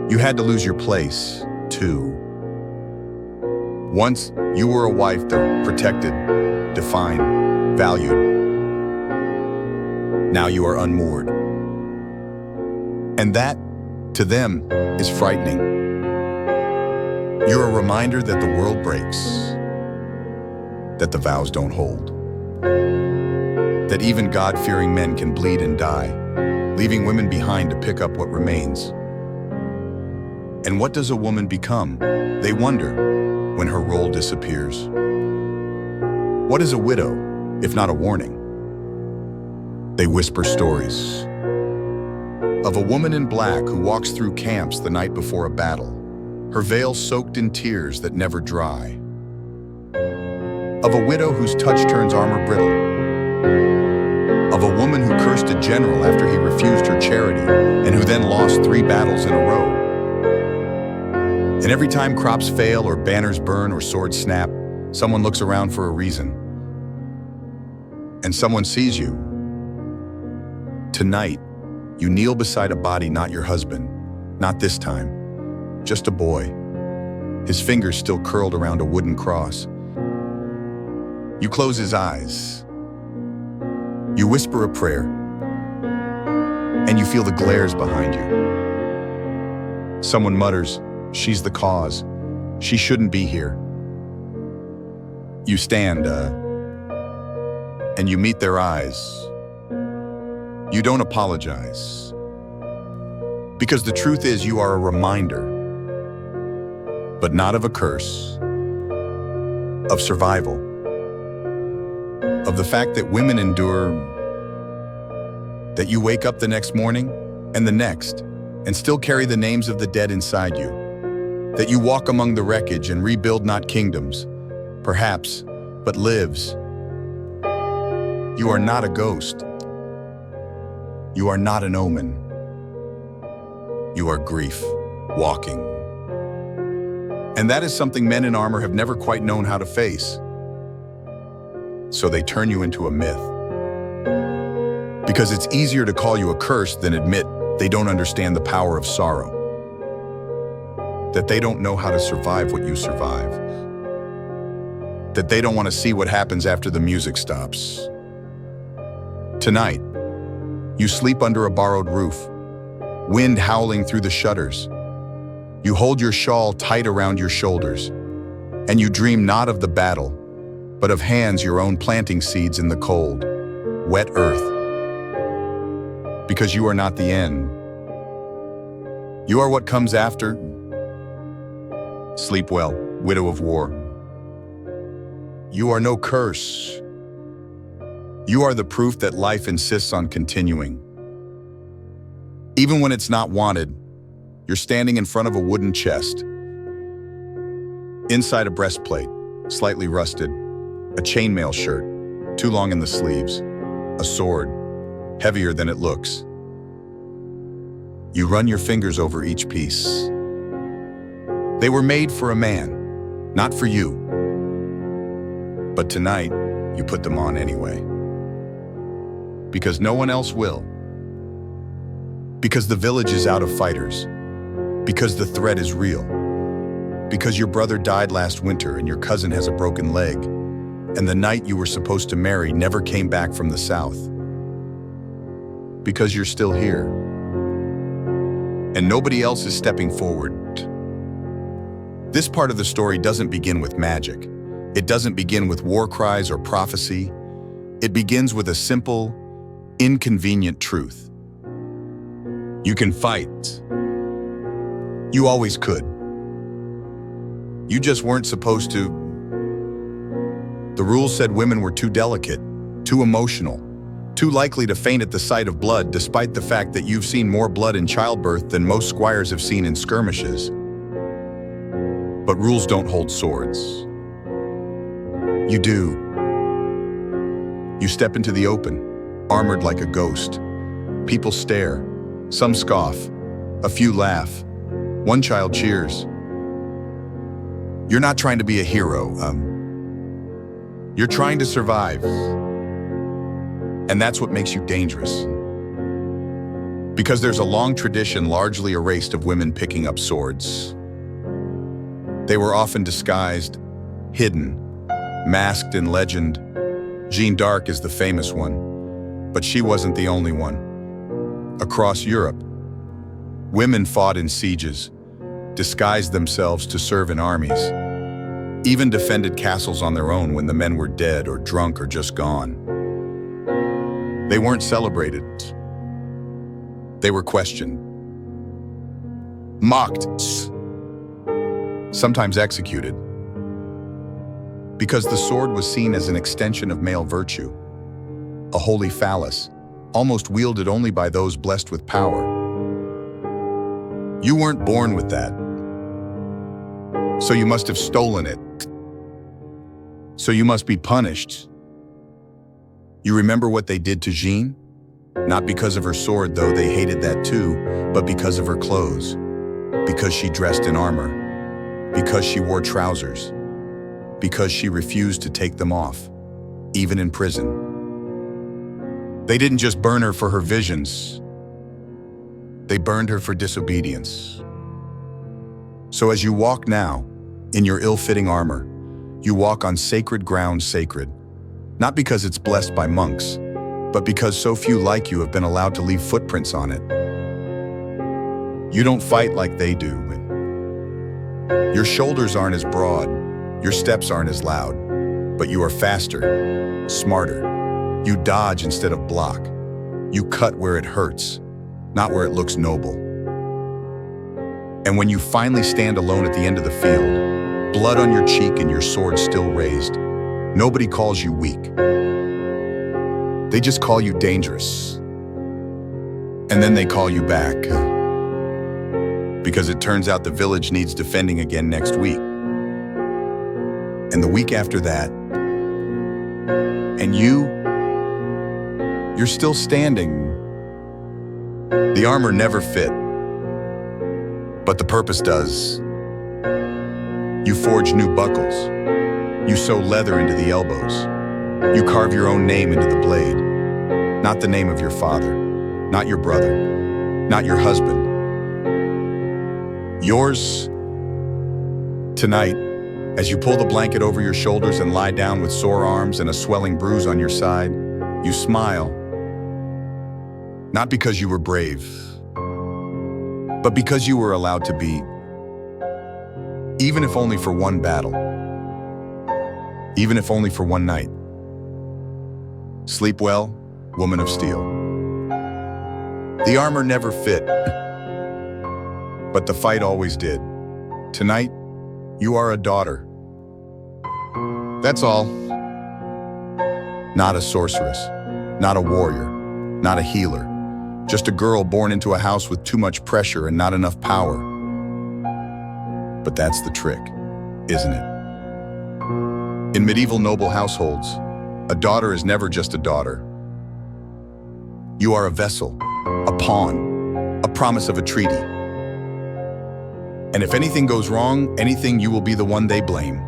You had to lose your place, too. Once, you were a wife that protected, defined, valued. Now you are unmoored. And that, to them, is frightening. You're a reminder that the world breaks, that the vows don't hold, that even God-fearing men can bleed and die, leaving women behind to pick up what remains. And what does a woman become? They wonder when her role disappears. What is a widow, if not a warning? They whisper stories of a woman in black who walks through camps the night before a battle, her veil soaked in tears that never dry. Of a widow whose touch turns armor brittle. Of a woman who cursed a general after he refused her charity and who then lost 3 battles in a row. And every time crops fail or banners burn or swords snap, someone looks around for a reason. And someone sees you. Tonight, you kneel beside a body, not your husband, not this time, just a boy, his fingers still curled around a wooden cross. You close his eyes. You whisper a prayer, and you feel the glares behind you. Someone mutters, "She's the cause. She shouldn't be here." You stand, and you meet their eyes. You don't apologize. Because the truth is, you are a reminder, but not of a curse, of survival, of the fact that women endure, that you wake up the next morning and the next, and still carry the names of the dead inside you, that you walk among the wreckage and rebuild not kingdoms, perhaps, but lives. You are not a ghost. You are not an omen. You are grief, walking. And that is something men in armor have never quite known how to face. So they turn you into a myth. Because it's easier to call you a curse than admit they don't understand the power of sorrow. That they don't know how to survive what you survive. That they don't want to see what happens after the music stops. Tonight, you sleep under a borrowed roof, wind howling through the shutters. You hold your shawl tight around your shoulders, and you dream not of the battle, but of hands your own planting seeds in the cold, wet earth. Because you are not the end. You are what comes after. Sleep well, widow of war. You are no curse. You are the proof that life insists on continuing. Even when it's not wanted, you're standing in front of a wooden chest. Inside a breastplate, slightly rusted, a chainmail shirt, too long in the sleeves, a sword, heavier than it looks. You run your fingers over each piece. They were made for a man, Not for you. But tonight, you put them on anyway. Because no one else will. Because the village is out of fighters. Because the threat is real. Because your brother died last winter and your cousin has a broken leg. And the knight you were supposed to marry never came back from the south. Because you're still here. And nobody else is stepping forward. This part of the story doesn't begin with magic. It doesn't begin with war cries or prophecy. It begins with a simple, inconvenient truth. You can fight. You always could. You just weren't supposed to. The rules said women were too delicate, too emotional, too likely to faint at the sight of blood, despite the fact that you've seen more blood in childbirth than most squires have seen in skirmishes. But rules don't hold swords. You do. You step into the open, armored like a ghost. People stare. Some scoff. A few laugh. One child cheers. You're not trying to be a hero. You're trying to survive. And that's what makes you dangerous. Because there's a long tradition largely erased of women picking up swords. They were often disguised, hidden, masked in legend. Jeanne d'Arc is the famous one, but she wasn't the only one. Across Europe, women fought in sieges, disguised themselves to serve in armies, even defended castles on their own when the men were dead or drunk or just gone. They weren't celebrated. They were questioned, mocked, sometimes executed, because the sword was seen as an extension of male virtue, a holy phallus, almost wielded only by those blessed with power. You weren't born with that, so you must have stolen it. So you must be punished. You remember what they did to Jeanne? Not because of her sword, though they hated that too, but because of her clothes, because she dressed in armor, because she wore trousers, because she refused to take them off, even in prison. They didn't just burn her for her visions, they burned her for disobedience. So as you walk now, in your ill-fitting armor, you walk on sacred ground, sacred, not because it's blessed by monks, but because so few like you have been allowed to leave footprints on it. You don't fight like they do. Your shoulders aren't as broad, your steps aren't as loud, but you are faster, smarter. You dodge instead of block. You cut where it hurts, not where it looks noble. And when you finally stand alone at the end of the field, blood on your cheek and your sword still raised, nobody calls you weak. They just call you dangerous. And then they call you back. Because it turns out the village needs defending again next week. And the week after that. And you're still standing. The armor never fit, but the purpose does. You forge new buckles. You sew leather into the elbows. You carve your own name into the blade. Not the name of your father, not your brother, not your husband. Yours. Tonight, as you pull the blanket over your shoulders and lie down with sore arms and a swelling bruise on your side, you smile. Not because you were brave, but because you were allowed to be, even if only for one battle, even if only for one night. Sleep well, woman of steel. The armor never fit, but the fight always did. Tonight, you are a daughter. That's all. Not a sorceress, not a warrior, not a healer. Just a girl born into a house with too much pressure and not enough power. But that's the trick, isn't it? In medieval noble households, a daughter is never just a daughter. You are a vessel, a pawn, a promise of a treaty. And if anything goes wrong, you will be the one they blame.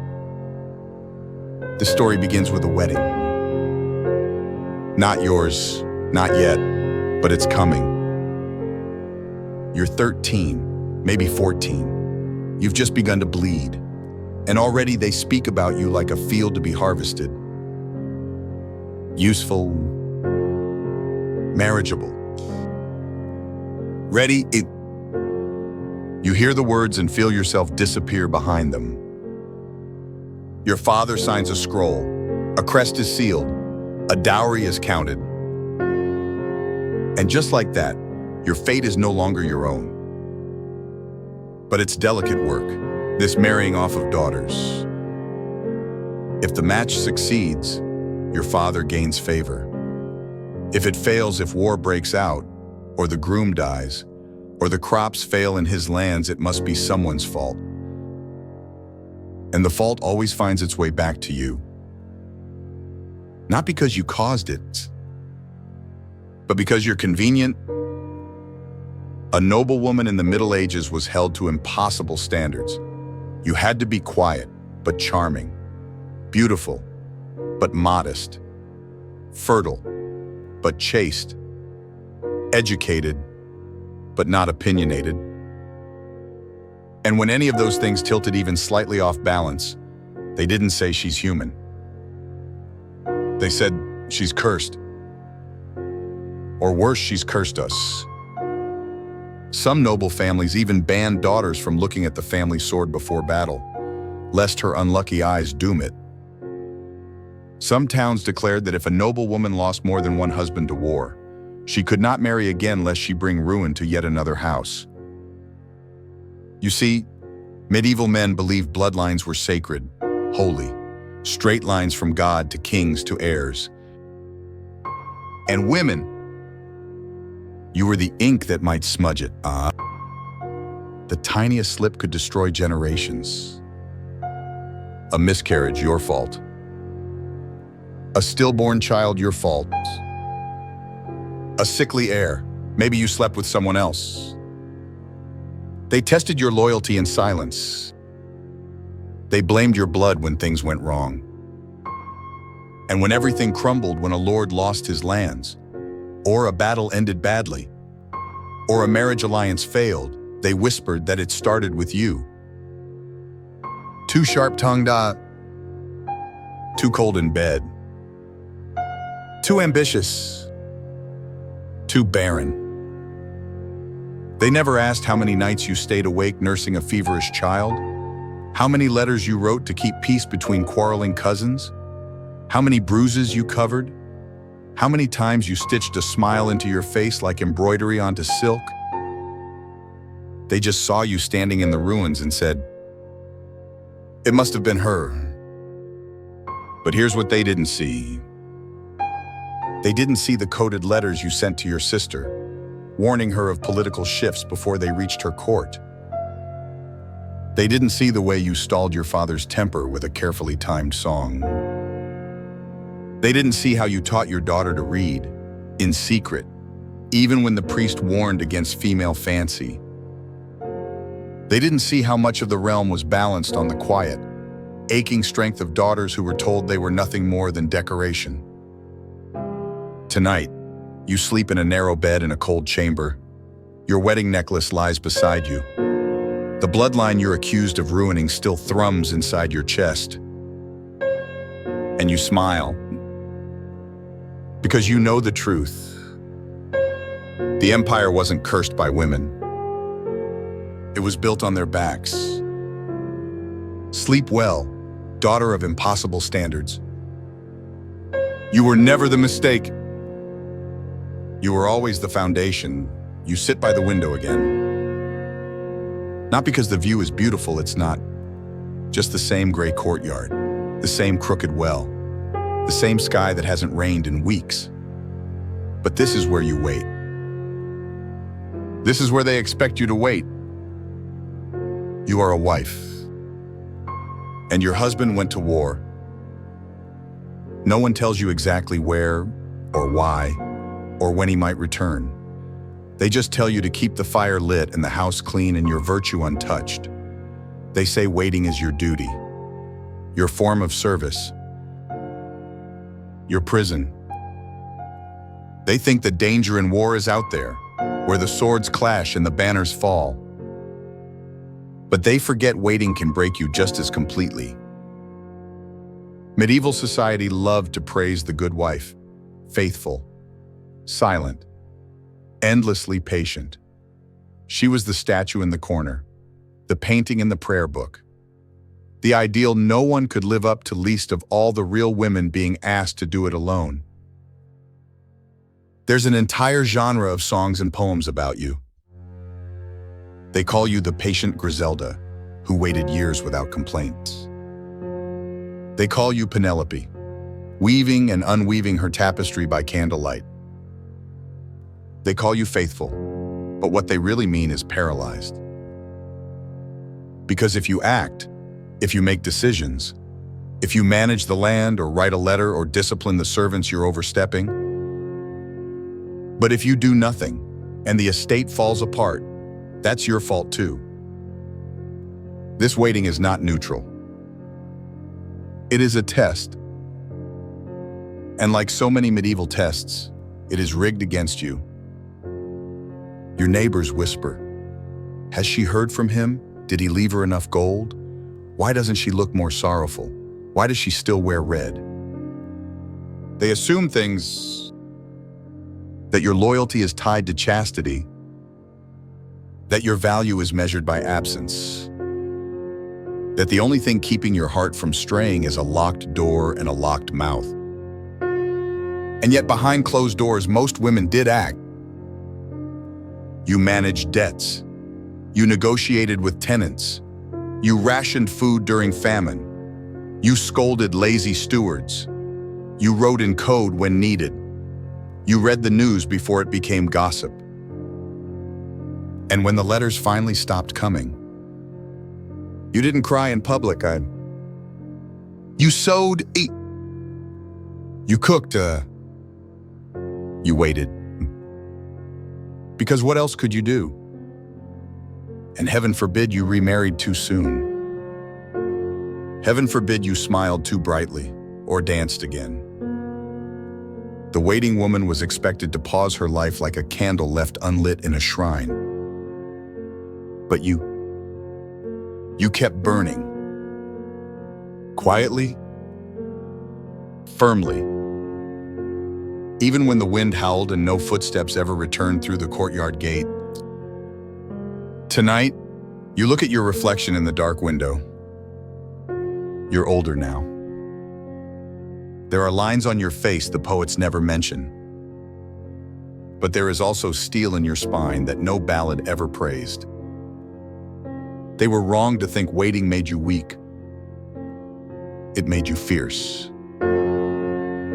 The story begins with a wedding. Not yours, not yet, but it's coming. You're 13, maybe 14. You've just begun to bleed, and already they speak about you like a field to be harvested. Useful, marriageable. Ready? You hear the words and feel yourself disappear behind them. Your father signs a scroll, a crest is sealed, a dowry is counted. And just like that, your fate is no longer your own. But it's delicate work, this marrying off of daughters. If the match succeeds, your father gains favor. If it fails, if war breaks out, or the groom dies, or the crops fail in his lands, it must be someone's fault. And the fault always finds its way back to you. Not because you caused it, but because you're convenient. A noblewoman in the Middle Ages was held to impossible standards. You had to be quiet, but charming, beautiful, but modest, fertile, but chaste, educated, but not opinionated. And when any of those things tilted even slightly off balance, they didn't say she's human. They said she's cursed. Or worse, she's cursed us. Some noble families even banned daughters from looking at the family sword before battle, lest her unlucky eyes doom it. Some towns declared that if a noble woman lost more than one husband to war, she could not marry again lest she bring ruin to yet another house. You see, medieval men believed bloodlines were sacred, holy, straight lines from God to kings to heirs. And women, you were the ink that might smudge it. The tiniest slip could destroy generations. A miscarriage, your fault. A stillborn child, your fault. A sickly heir, maybe you slept with someone else. They tested your loyalty in silence. They blamed your blood when things went wrong. And when everything crumbled, when a lord lost his lands, or a battle ended badly, or a marriage alliance failed, they whispered that it started with you. Too sharp-tongued, too cold in bed, too ambitious, too barren. They never asked how many nights you stayed awake nursing a feverish child, how many letters you wrote to keep peace between quarreling cousins, how many bruises you covered, how many times you stitched a smile into your face like embroidery onto silk. They just saw you standing in the ruins and said, "It must have been her." But here's what they didn't see. They didn't see the coded letters you sent to your sister, warning her of political shifts before they reached her court. They didn't see the way you stalled your father's temper with a carefully timed song. They didn't see how you taught your daughter to read, in secret, even when the priest warned against female fancy. They didn't see how much of the realm was balanced on the quiet, aching strength of daughters who were told they were nothing more than decoration. Tonight, you sleep in a narrow bed in a cold chamber. Your wedding necklace lies beside you. The bloodline you're accused of ruining still thrums inside your chest. And you smile, because you know the truth. The empire wasn't cursed by women. It was built on their backs. Sleep well, daughter of impossible standards. You were never the mistake. You were always the foundation. You sit by the window again. Not because the view is beautiful, it's not. Just the same gray courtyard, the same crooked well, the same sky that hasn't rained in weeks. But this is where you wait. This is where they expect you to wait. You are a wife, and your husband went to war. No one tells you exactly where, or why, or when he might return. They just tell you to keep the fire lit and the house clean and your virtue untouched. They say waiting is your duty, your form of service, your prison. They think the danger in war is out there, where the swords clash and the banners fall. But they forget waiting can break you just as completely. Medieval society loved to praise the good wife, faithful, silent, endlessly patient. She was the statue in the corner, the painting in the prayer book, the ideal no one could live up to, least of all the real women being asked to do it alone. There's an entire genre of songs and poems about you. They call you the patient Griselda, who waited years without complaints. They call you Penelope, weaving and unweaving her tapestry by candlelight. They call you faithful, but what they really mean is paralyzed. Because if you act, if you make decisions, if you manage the land or write a letter or discipline the servants you're overstepping, but if you do nothing and the estate falls apart, that's your fault too. This waiting is not neutral. It is a test. And like so many medieval tests, it is rigged against you. Your neighbors whisper, "Has she heard from him? Did he leave her enough gold? Why doesn't she look more sorrowful? Why does she still wear red?" They assume things, that your loyalty is tied to chastity, that your value is measured by absence, that the only thing keeping your heart from straying is a locked door and a locked mouth. And yet behind closed doors, most women did act. You managed debts. You negotiated with tenants. You rationed food during famine. You scolded lazy stewards. You wrote in code when needed. You read the news before it became gossip. And when the letters finally stopped coming, you didn't cry in public. You sewed, you cooked, you waited. Because what else could you do? And heaven forbid you remarried too soon. Heaven forbid you smiled too brightly or danced again. The waiting woman was expected to pause her life like a candle left unlit in a shrine. But you kept burning. Quietly, firmly. Even when the wind howled and no footsteps ever returned through the courtyard gate. Tonight, you look at your reflection in the dark window. You're older now. There are lines on your face the poets never mention. But there is also steel in your spine that no ballad ever praised. They were wrong to think waiting made you weak. It made you fierce.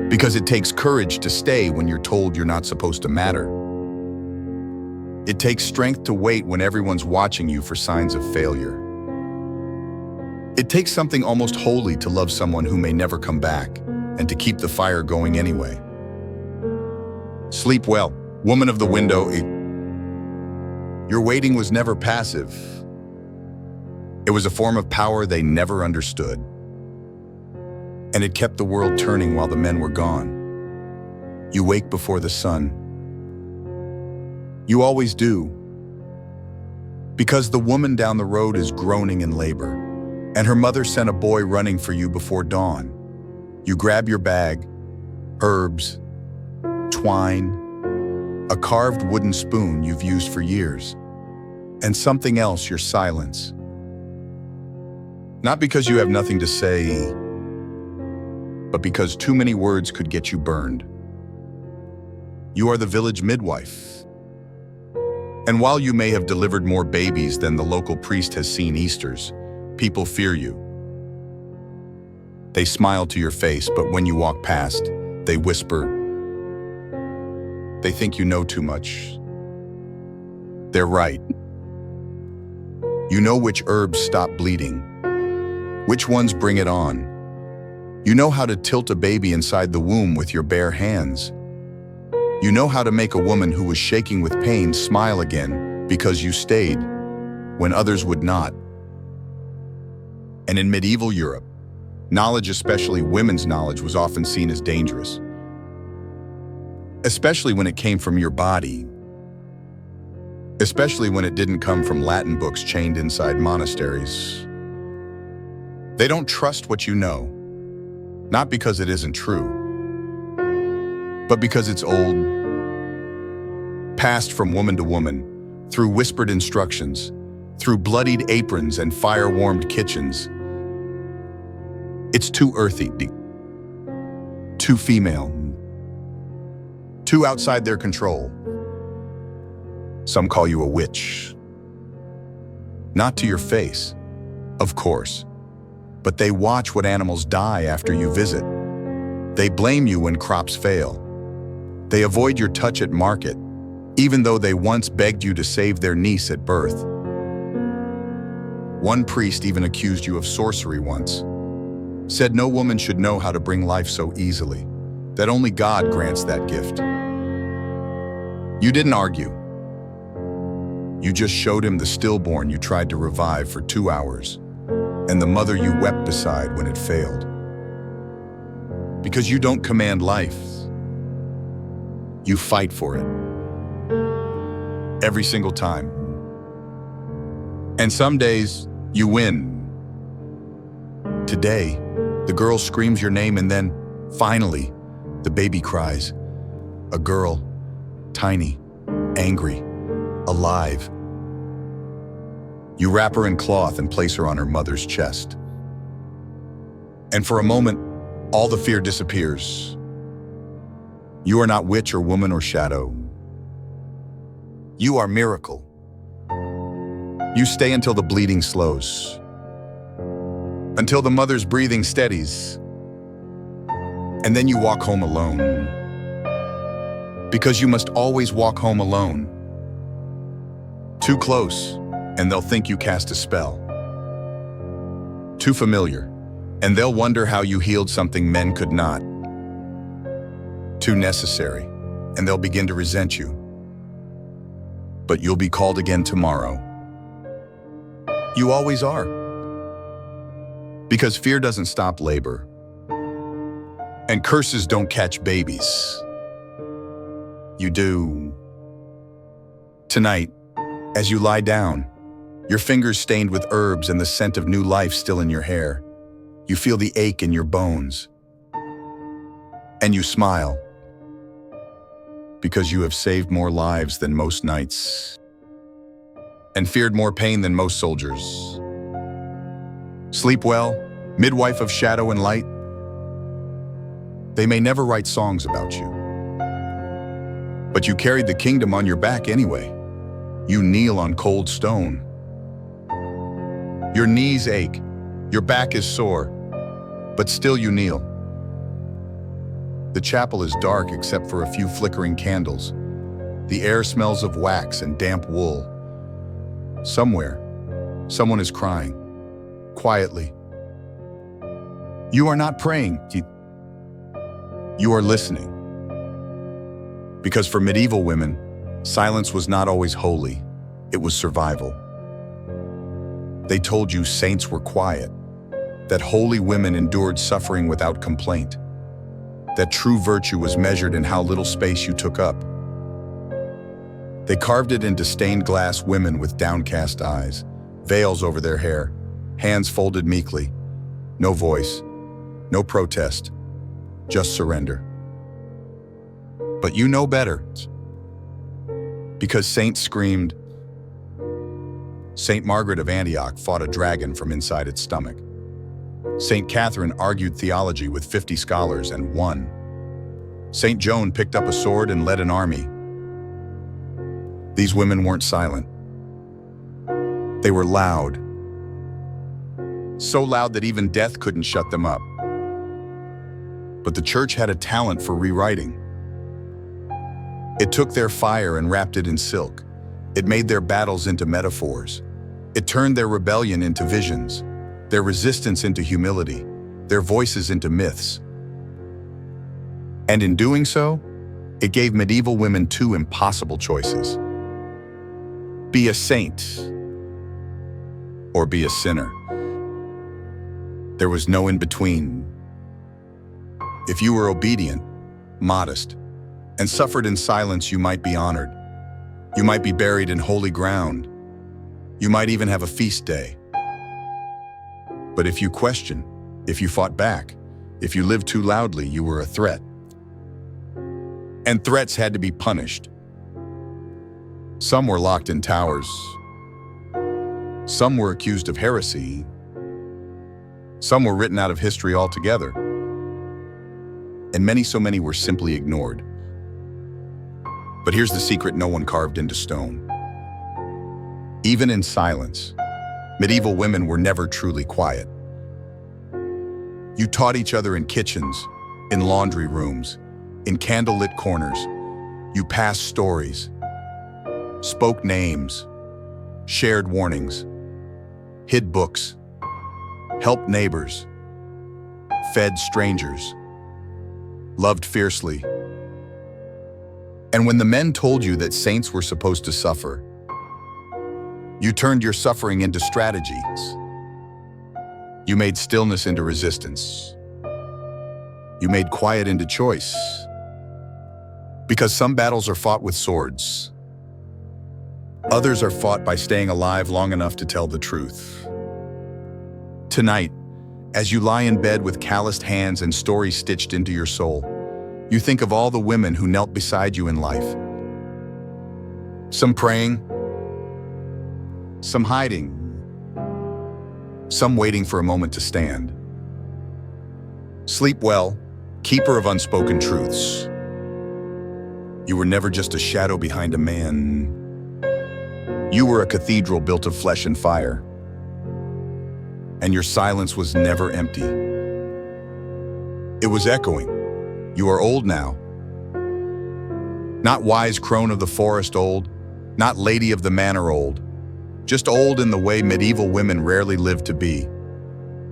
Because it takes courage to stay when you're told you're not supposed to matter. It takes strength to wait when everyone's watching you for signs of failure. It takes something almost holy to love someone who may never come back, and to keep the fire going anyway. Sleep well, woman of the window. Your waiting was never passive. It was a form of power they never understood. And it kept the world turning while the men were gone. You wake before the sun. You always do. Because the woman down the road is groaning in labor, and her mother sent a boy running for you before dawn. You grab your bag, herbs, twine, a carved wooden spoon you've used for years, and something else, your silence. Not because you have nothing to say, but because too many words could get you burned. You are the village midwife. And while you may have delivered more babies than the local priest has seen Easters, people fear you. They smile to your face, but when you walk past, they whisper. They think you know too much. They're right. You know which herbs stop bleeding, which ones bring it on. You know how to tilt a baby inside the womb with your bare hands. You know how to make a woman who was shaking with pain smile again because you stayed when others would not. And in medieval Europe, knowledge, especially women's knowledge, was often seen as dangerous, especially when it came from your body, especially when it didn't come from Latin books chained inside monasteries. They don't trust what you know, not because it isn't true, but because it's old, passed from woman to woman, through whispered instructions, through bloodied aprons and fire-warmed kitchens. It's too earthy, too female, too outside their control. Some call you a witch. Not to your face, of course, but they watch what animals die after you visit. They blame you when crops fail. They avoid your touch at market, even though they once begged you to save their niece at birth. One priest even accused you of sorcery once, said no woman should know how to bring life so easily, that only God grants that gift. You didn't argue. You just showed him the stillborn you tried to revive for 2 hours, and the mother you wept beside when it failed. Because you don't command life, you fight for it. Every single time. And some days, you win. Today, the girl screams your name, and then, finally, the baby cries. A girl, tiny, angry, alive. You wrap her in cloth and place her on her mother's chest. And for a moment, all the fear disappears. You are not witch or woman or shadow. You are miracle. You stay until the bleeding slows, until the mother's breathing steadies, and then you walk home alone. Because you must always walk home alone. Too close, and they'll think you cast a spell. Too familiar, and they'll wonder how you healed something men could not. Too necessary, and they'll begin to resent you. But you'll be called again tomorrow. You always are. Because fear doesn't stop labor, and curses don't catch babies. You do. Tonight, as you lie down, your fingers stained with herbs and the scent of new life still in your hair, you feel the ache in your bones. And you smile, because you have saved more lives than most knights, and feared more pain than most soldiers. Sleep well, midwife of shadow and light. They may never write songs about you, but you carried the kingdom on your back anyway. You kneel on cold stone. Your knees ache, your back is sore, but still you kneel. The chapel is dark except for a few flickering candles. The air smells of wax and damp wool. Somewhere, someone is crying, quietly. You are not praying, you are listening. Because for medieval women, silence was not always holy, it was survival. They told you saints were quiet, that holy women endured suffering without complaint, that true virtue was measured in how little space you took up. They carved it into stained glass women with downcast eyes, veils over their hair, hands folded meekly, no voice, no protest, just surrender. But you know better, because saints screamed. Saint Margaret of Antioch fought a dragon from inside its stomach. Saint Catherine argued theology with 50 scholars and won. Saint Joan picked up a sword and led an army. These women weren't silent. They were loud. So loud that even death couldn't shut them up. But the church had a talent for rewriting. It took their fire and wrapped it in silk. It made their battles into metaphors. It turned their rebellion into visions, their resistance into humility, their voices into myths. And in doing so, it gave medieval women two impossible choices. Be a saint or be a sinner. There was no in-between. If you were obedient, modest, and suffered in silence, you might be honored. You might be buried in holy ground. You might even have a feast day. But if you questioned, if you fought back, if you lived too loudly, you were a threat. And threats had to be punished. Some were locked in towers. Some were accused of heresy. Some were written out of history altogether. And so many were simply ignored. But here's the secret no one carved into stone. Even in silence, medieval women were never truly quiet. You taught each other in kitchens, in laundry rooms, in candlelit corners. You passed stories, spoke names, shared warnings, hid books, helped neighbors, fed strangers, loved fiercely. And when the men told you that saints were supposed to suffer, you turned your suffering into strategies. You made stillness into resistance. You made quiet into choice. Because some battles are fought with swords. Others are fought by staying alive long enough to tell the truth. Tonight, as you lie in bed with calloused hands and stories stitched into your soul, you think of all the women who knelt beside you in life. Some praying, some hiding, some waiting for a moment to stand. Sleep well, keeper of unspoken truths. You were never just a shadow behind a man. You were a cathedral built of flesh and fire. And your silence was never empty. It was echoing. You are old now. Not wise crone of the forest old, not lady of the manor old, just old in the way medieval women rarely lived to be.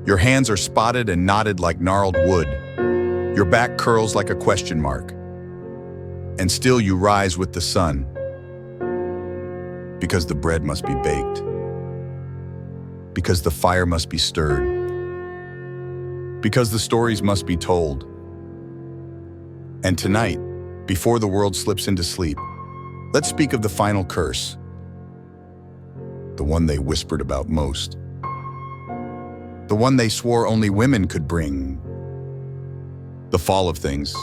Your hands are spotted and knotted like gnarled wood. Your back curls like a question mark. And still you rise with the sun. Because the bread must be baked. Because the fire must be stirred. Because the stories must be told. And tonight, before the world slips into sleep, let's speak of the final curse. The one they whispered about most. The one they swore only women could bring. The fall of things.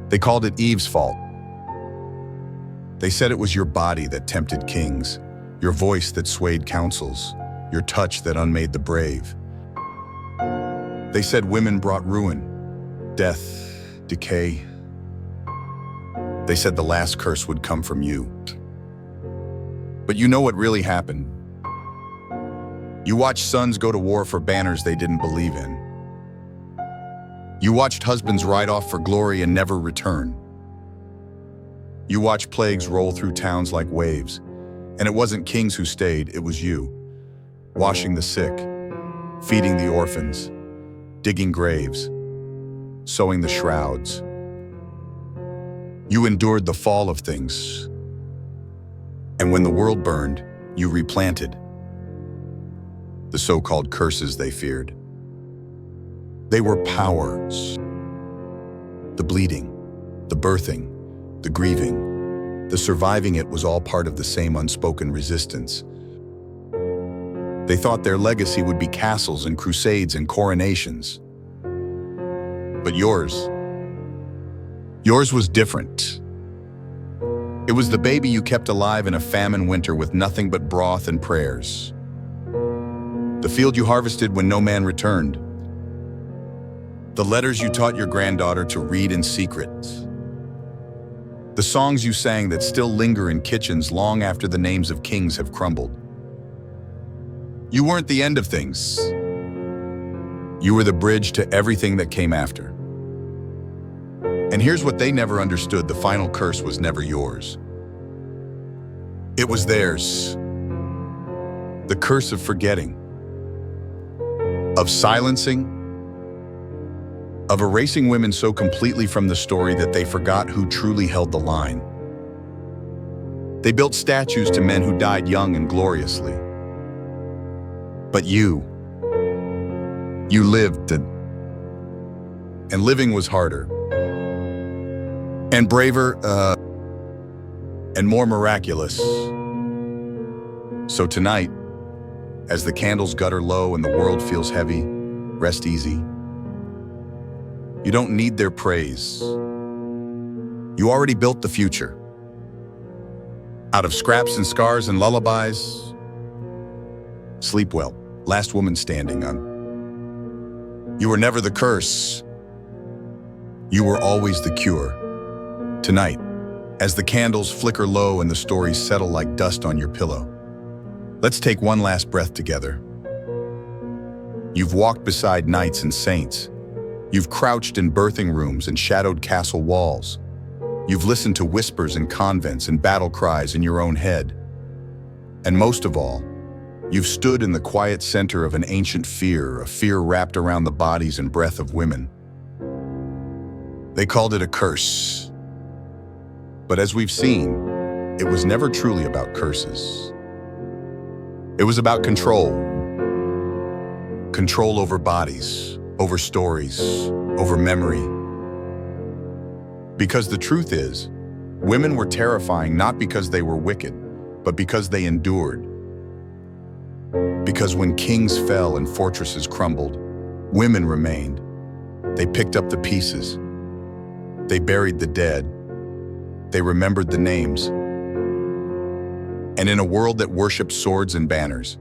They called it Eve's fault. They said it was your body that tempted kings, your voice that swayed councils, your touch that unmade the brave. They said women brought ruin, death, decay. They said the last curse would come from you. But you know what really happened? You watched sons go to war for banners they didn't believe in. You watched husbands ride off for glory and never return. You watched plagues roll through towns like waves, and it wasn't kings who stayed, it was you. Washing the sick, feeding the orphans, digging graves, sewing the shrouds. You endured the fall of things. And when the world burned, you replanted the so-called curses they feared. They were powers. The bleeding, the birthing, the grieving, the surviving it was all part of the same unspoken resistance. They thought their legacy would be castles and crusades and coronations. But yours was different. It was the baby you kept alive in a famine winter with nothing but broth and prayers. The field you harvested when no man returned. The letters you taught your granddaughter to read in secret. The songs you sang that still linger in kitchens long after the names of kings have crumbled. You weren't the end of things. You were the bridge to everything that came after. And here's what they never understood: the final curse was never yours. It was theirs. The curse of forgetting, of silencing, of erasing women so completely from the story that they forgot who truly held the line. They built statues to men who died young and gloriously. But you You lived, and living was harder. And braver, and more miraculous. So tonight, as the candles gutter low and the world feels heavy, rest easy. You don't need their praise. You already built the future. Out of scraps and scars and lullabies. Sleep well, last woman standing on. You were never the curse. You were always the cure. Tonight, as the candles flicker low and the stories settle like dust on your pillow, let's take one last breath together. You've walked beside knights and saints. You've crouched in birthing rooms and shadowed castle walls. You've listened to whispers in convents and battle cries in your own head. And most of all, you've stood in the quiet center of an ancient fear, a fear wrapped around the bodies and breath of women. They called it a curse. But as we've seen, it was never truly about curses. It was about control. Control over bodies, over stories, over memory. Because the truth is, women were terrifying not because they were wicked, but because they endured. Because when kings fell and fortresses crumbled, women remained. They picked up the pieces. They buried the dead. They remembered the names. And in a world that worshipped swords and banners,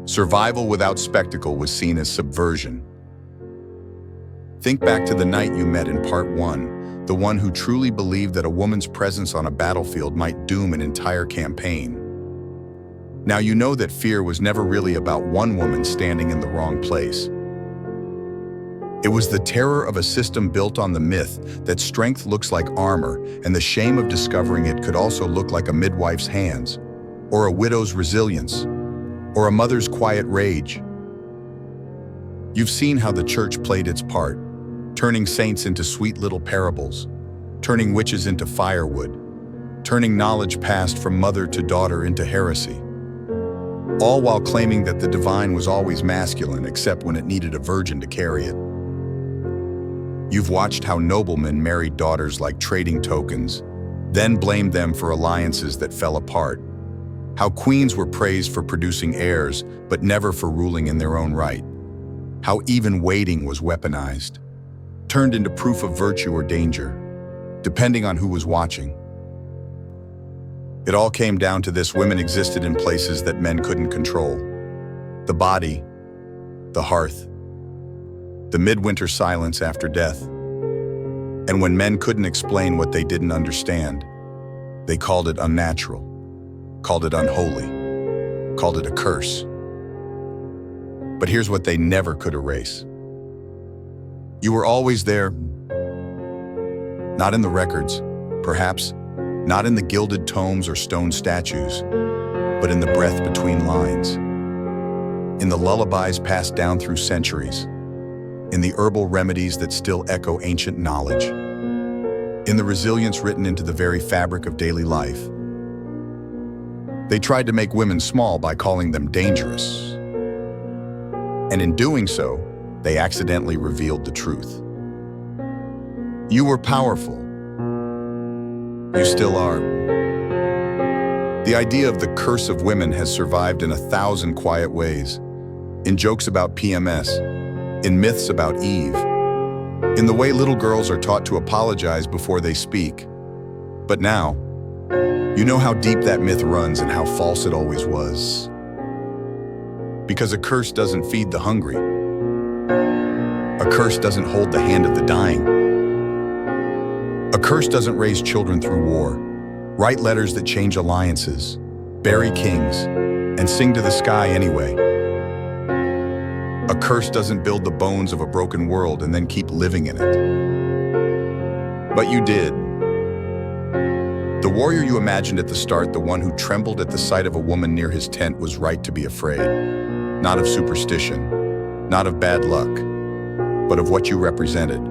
survival without spectacle was seen as subversion. Think back to the knight you met in part 1, the one who truly believed that a woman's presence on a battlefield might doom an entire campaign. Now you know that fear was never really about one woman standing in the wrong place. It was the terror of a system built on the myth that strength looks like armor, and the shame of discovering it could also look like a midwife's hands, or a widow's resilience, or a mother's quiet rage. You've seen how the church played its part, turning saints into sweet little parables, turning witches into firewood, turning knowledge passed from mother to daughter into heresy, all while claiming that the divine was always masculine except when it needed a virgin to carry it. You've watched how noblemen married daughters like trading tokens, then blamed them for alliances that fell apart. How queens were praised for producing heirs, but never for ruling in their own right. How even waiting was weaponized, turned into proof of virtue or danger, depending on who was watching. It all came down to this: women existed in places that men couldn't control. The body, the hearth, the midwinter silence after death. And when men couldn't explain what they didn't understand, they called it unnatural, called it unholy, called it a curse. But here's what they never could erase. You were always there, not in the records, perhaps, not in the gilded tomes or stone statues, but in the breath between lines, in the lullabies passed down through centuries, in the herbal remedies that still echo ancient knowledge, in the resilience written into the very fabric of daily life. They tried to make women small by calling them dangerous. And in doing so, they accidentally revealed the truth. You were powerful. You still are. The idea of the curse of women has survived in 1,000 quiet ways. In jokes about PMS, in myths about Eve, in the way little girls are taught to apologize before they speak. But now, you know how deep that myth runs and how false it always was. Because a curse doesn't feed the hungry. A curse doesn't hold the hand of the dying. A curse doesn't raise children through war, write letters that change alliances, bury kings, and sing to the sky anyway. A curse doesn't build the bones of a broken world and then keep living in it. But you did. The warrior you imagined at the start, the one who trembled at the sight of a woman near his tent, was right to be afraid. Not of superstition, not of bad luck, but of what you represented.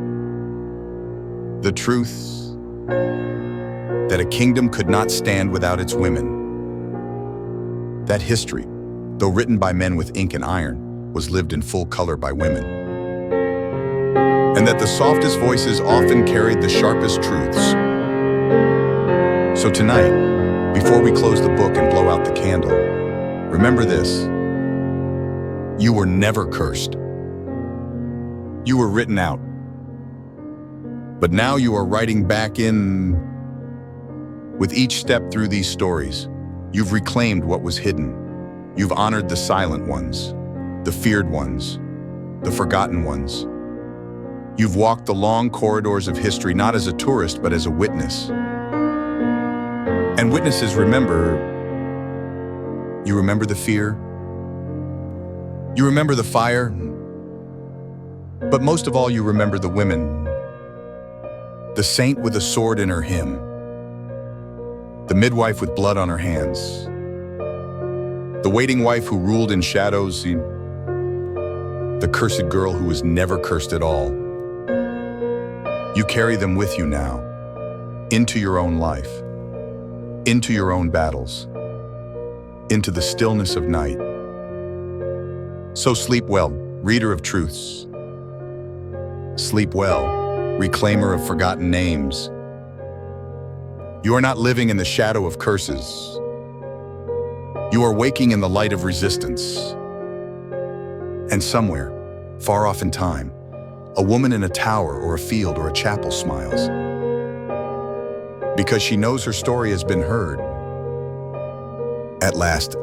The truth that a kingdom could not stand without its women. That history, though written by men with ink and iron, was lived in full color by women. and that the softest voices often carried the sharpest truths. So tonight, before we close the book and blow out the candle, remember this: you were never cursed. You were written out. But now you are writing back in. With each step through these stories, you've reclaimed what was hidden. You've honored the silent ones, the feared ones, the forgotten ones. You've walked the long corridors of history not as a tourist, but as a witness. And witnesses remember. You remember the fear. You remember the fire. But most of all, you remember the women. The saint with a sword in her hymn. The midwife with blood on her hands. The waiting wife who ruled in shadows. The cursed girl who was never cursed at all. You carry them with you now, into your own life, into your own battles, into the stillness of night. So sleep well, reader of truths. Sleep well, reclaimer of forgotten names. You are not living in the shadow of curses. You are waking in the light of resistance. And somewhere, far off in time, a woman in a tower or a field or a chapel smiles. Because she knows her story has been heard. At last,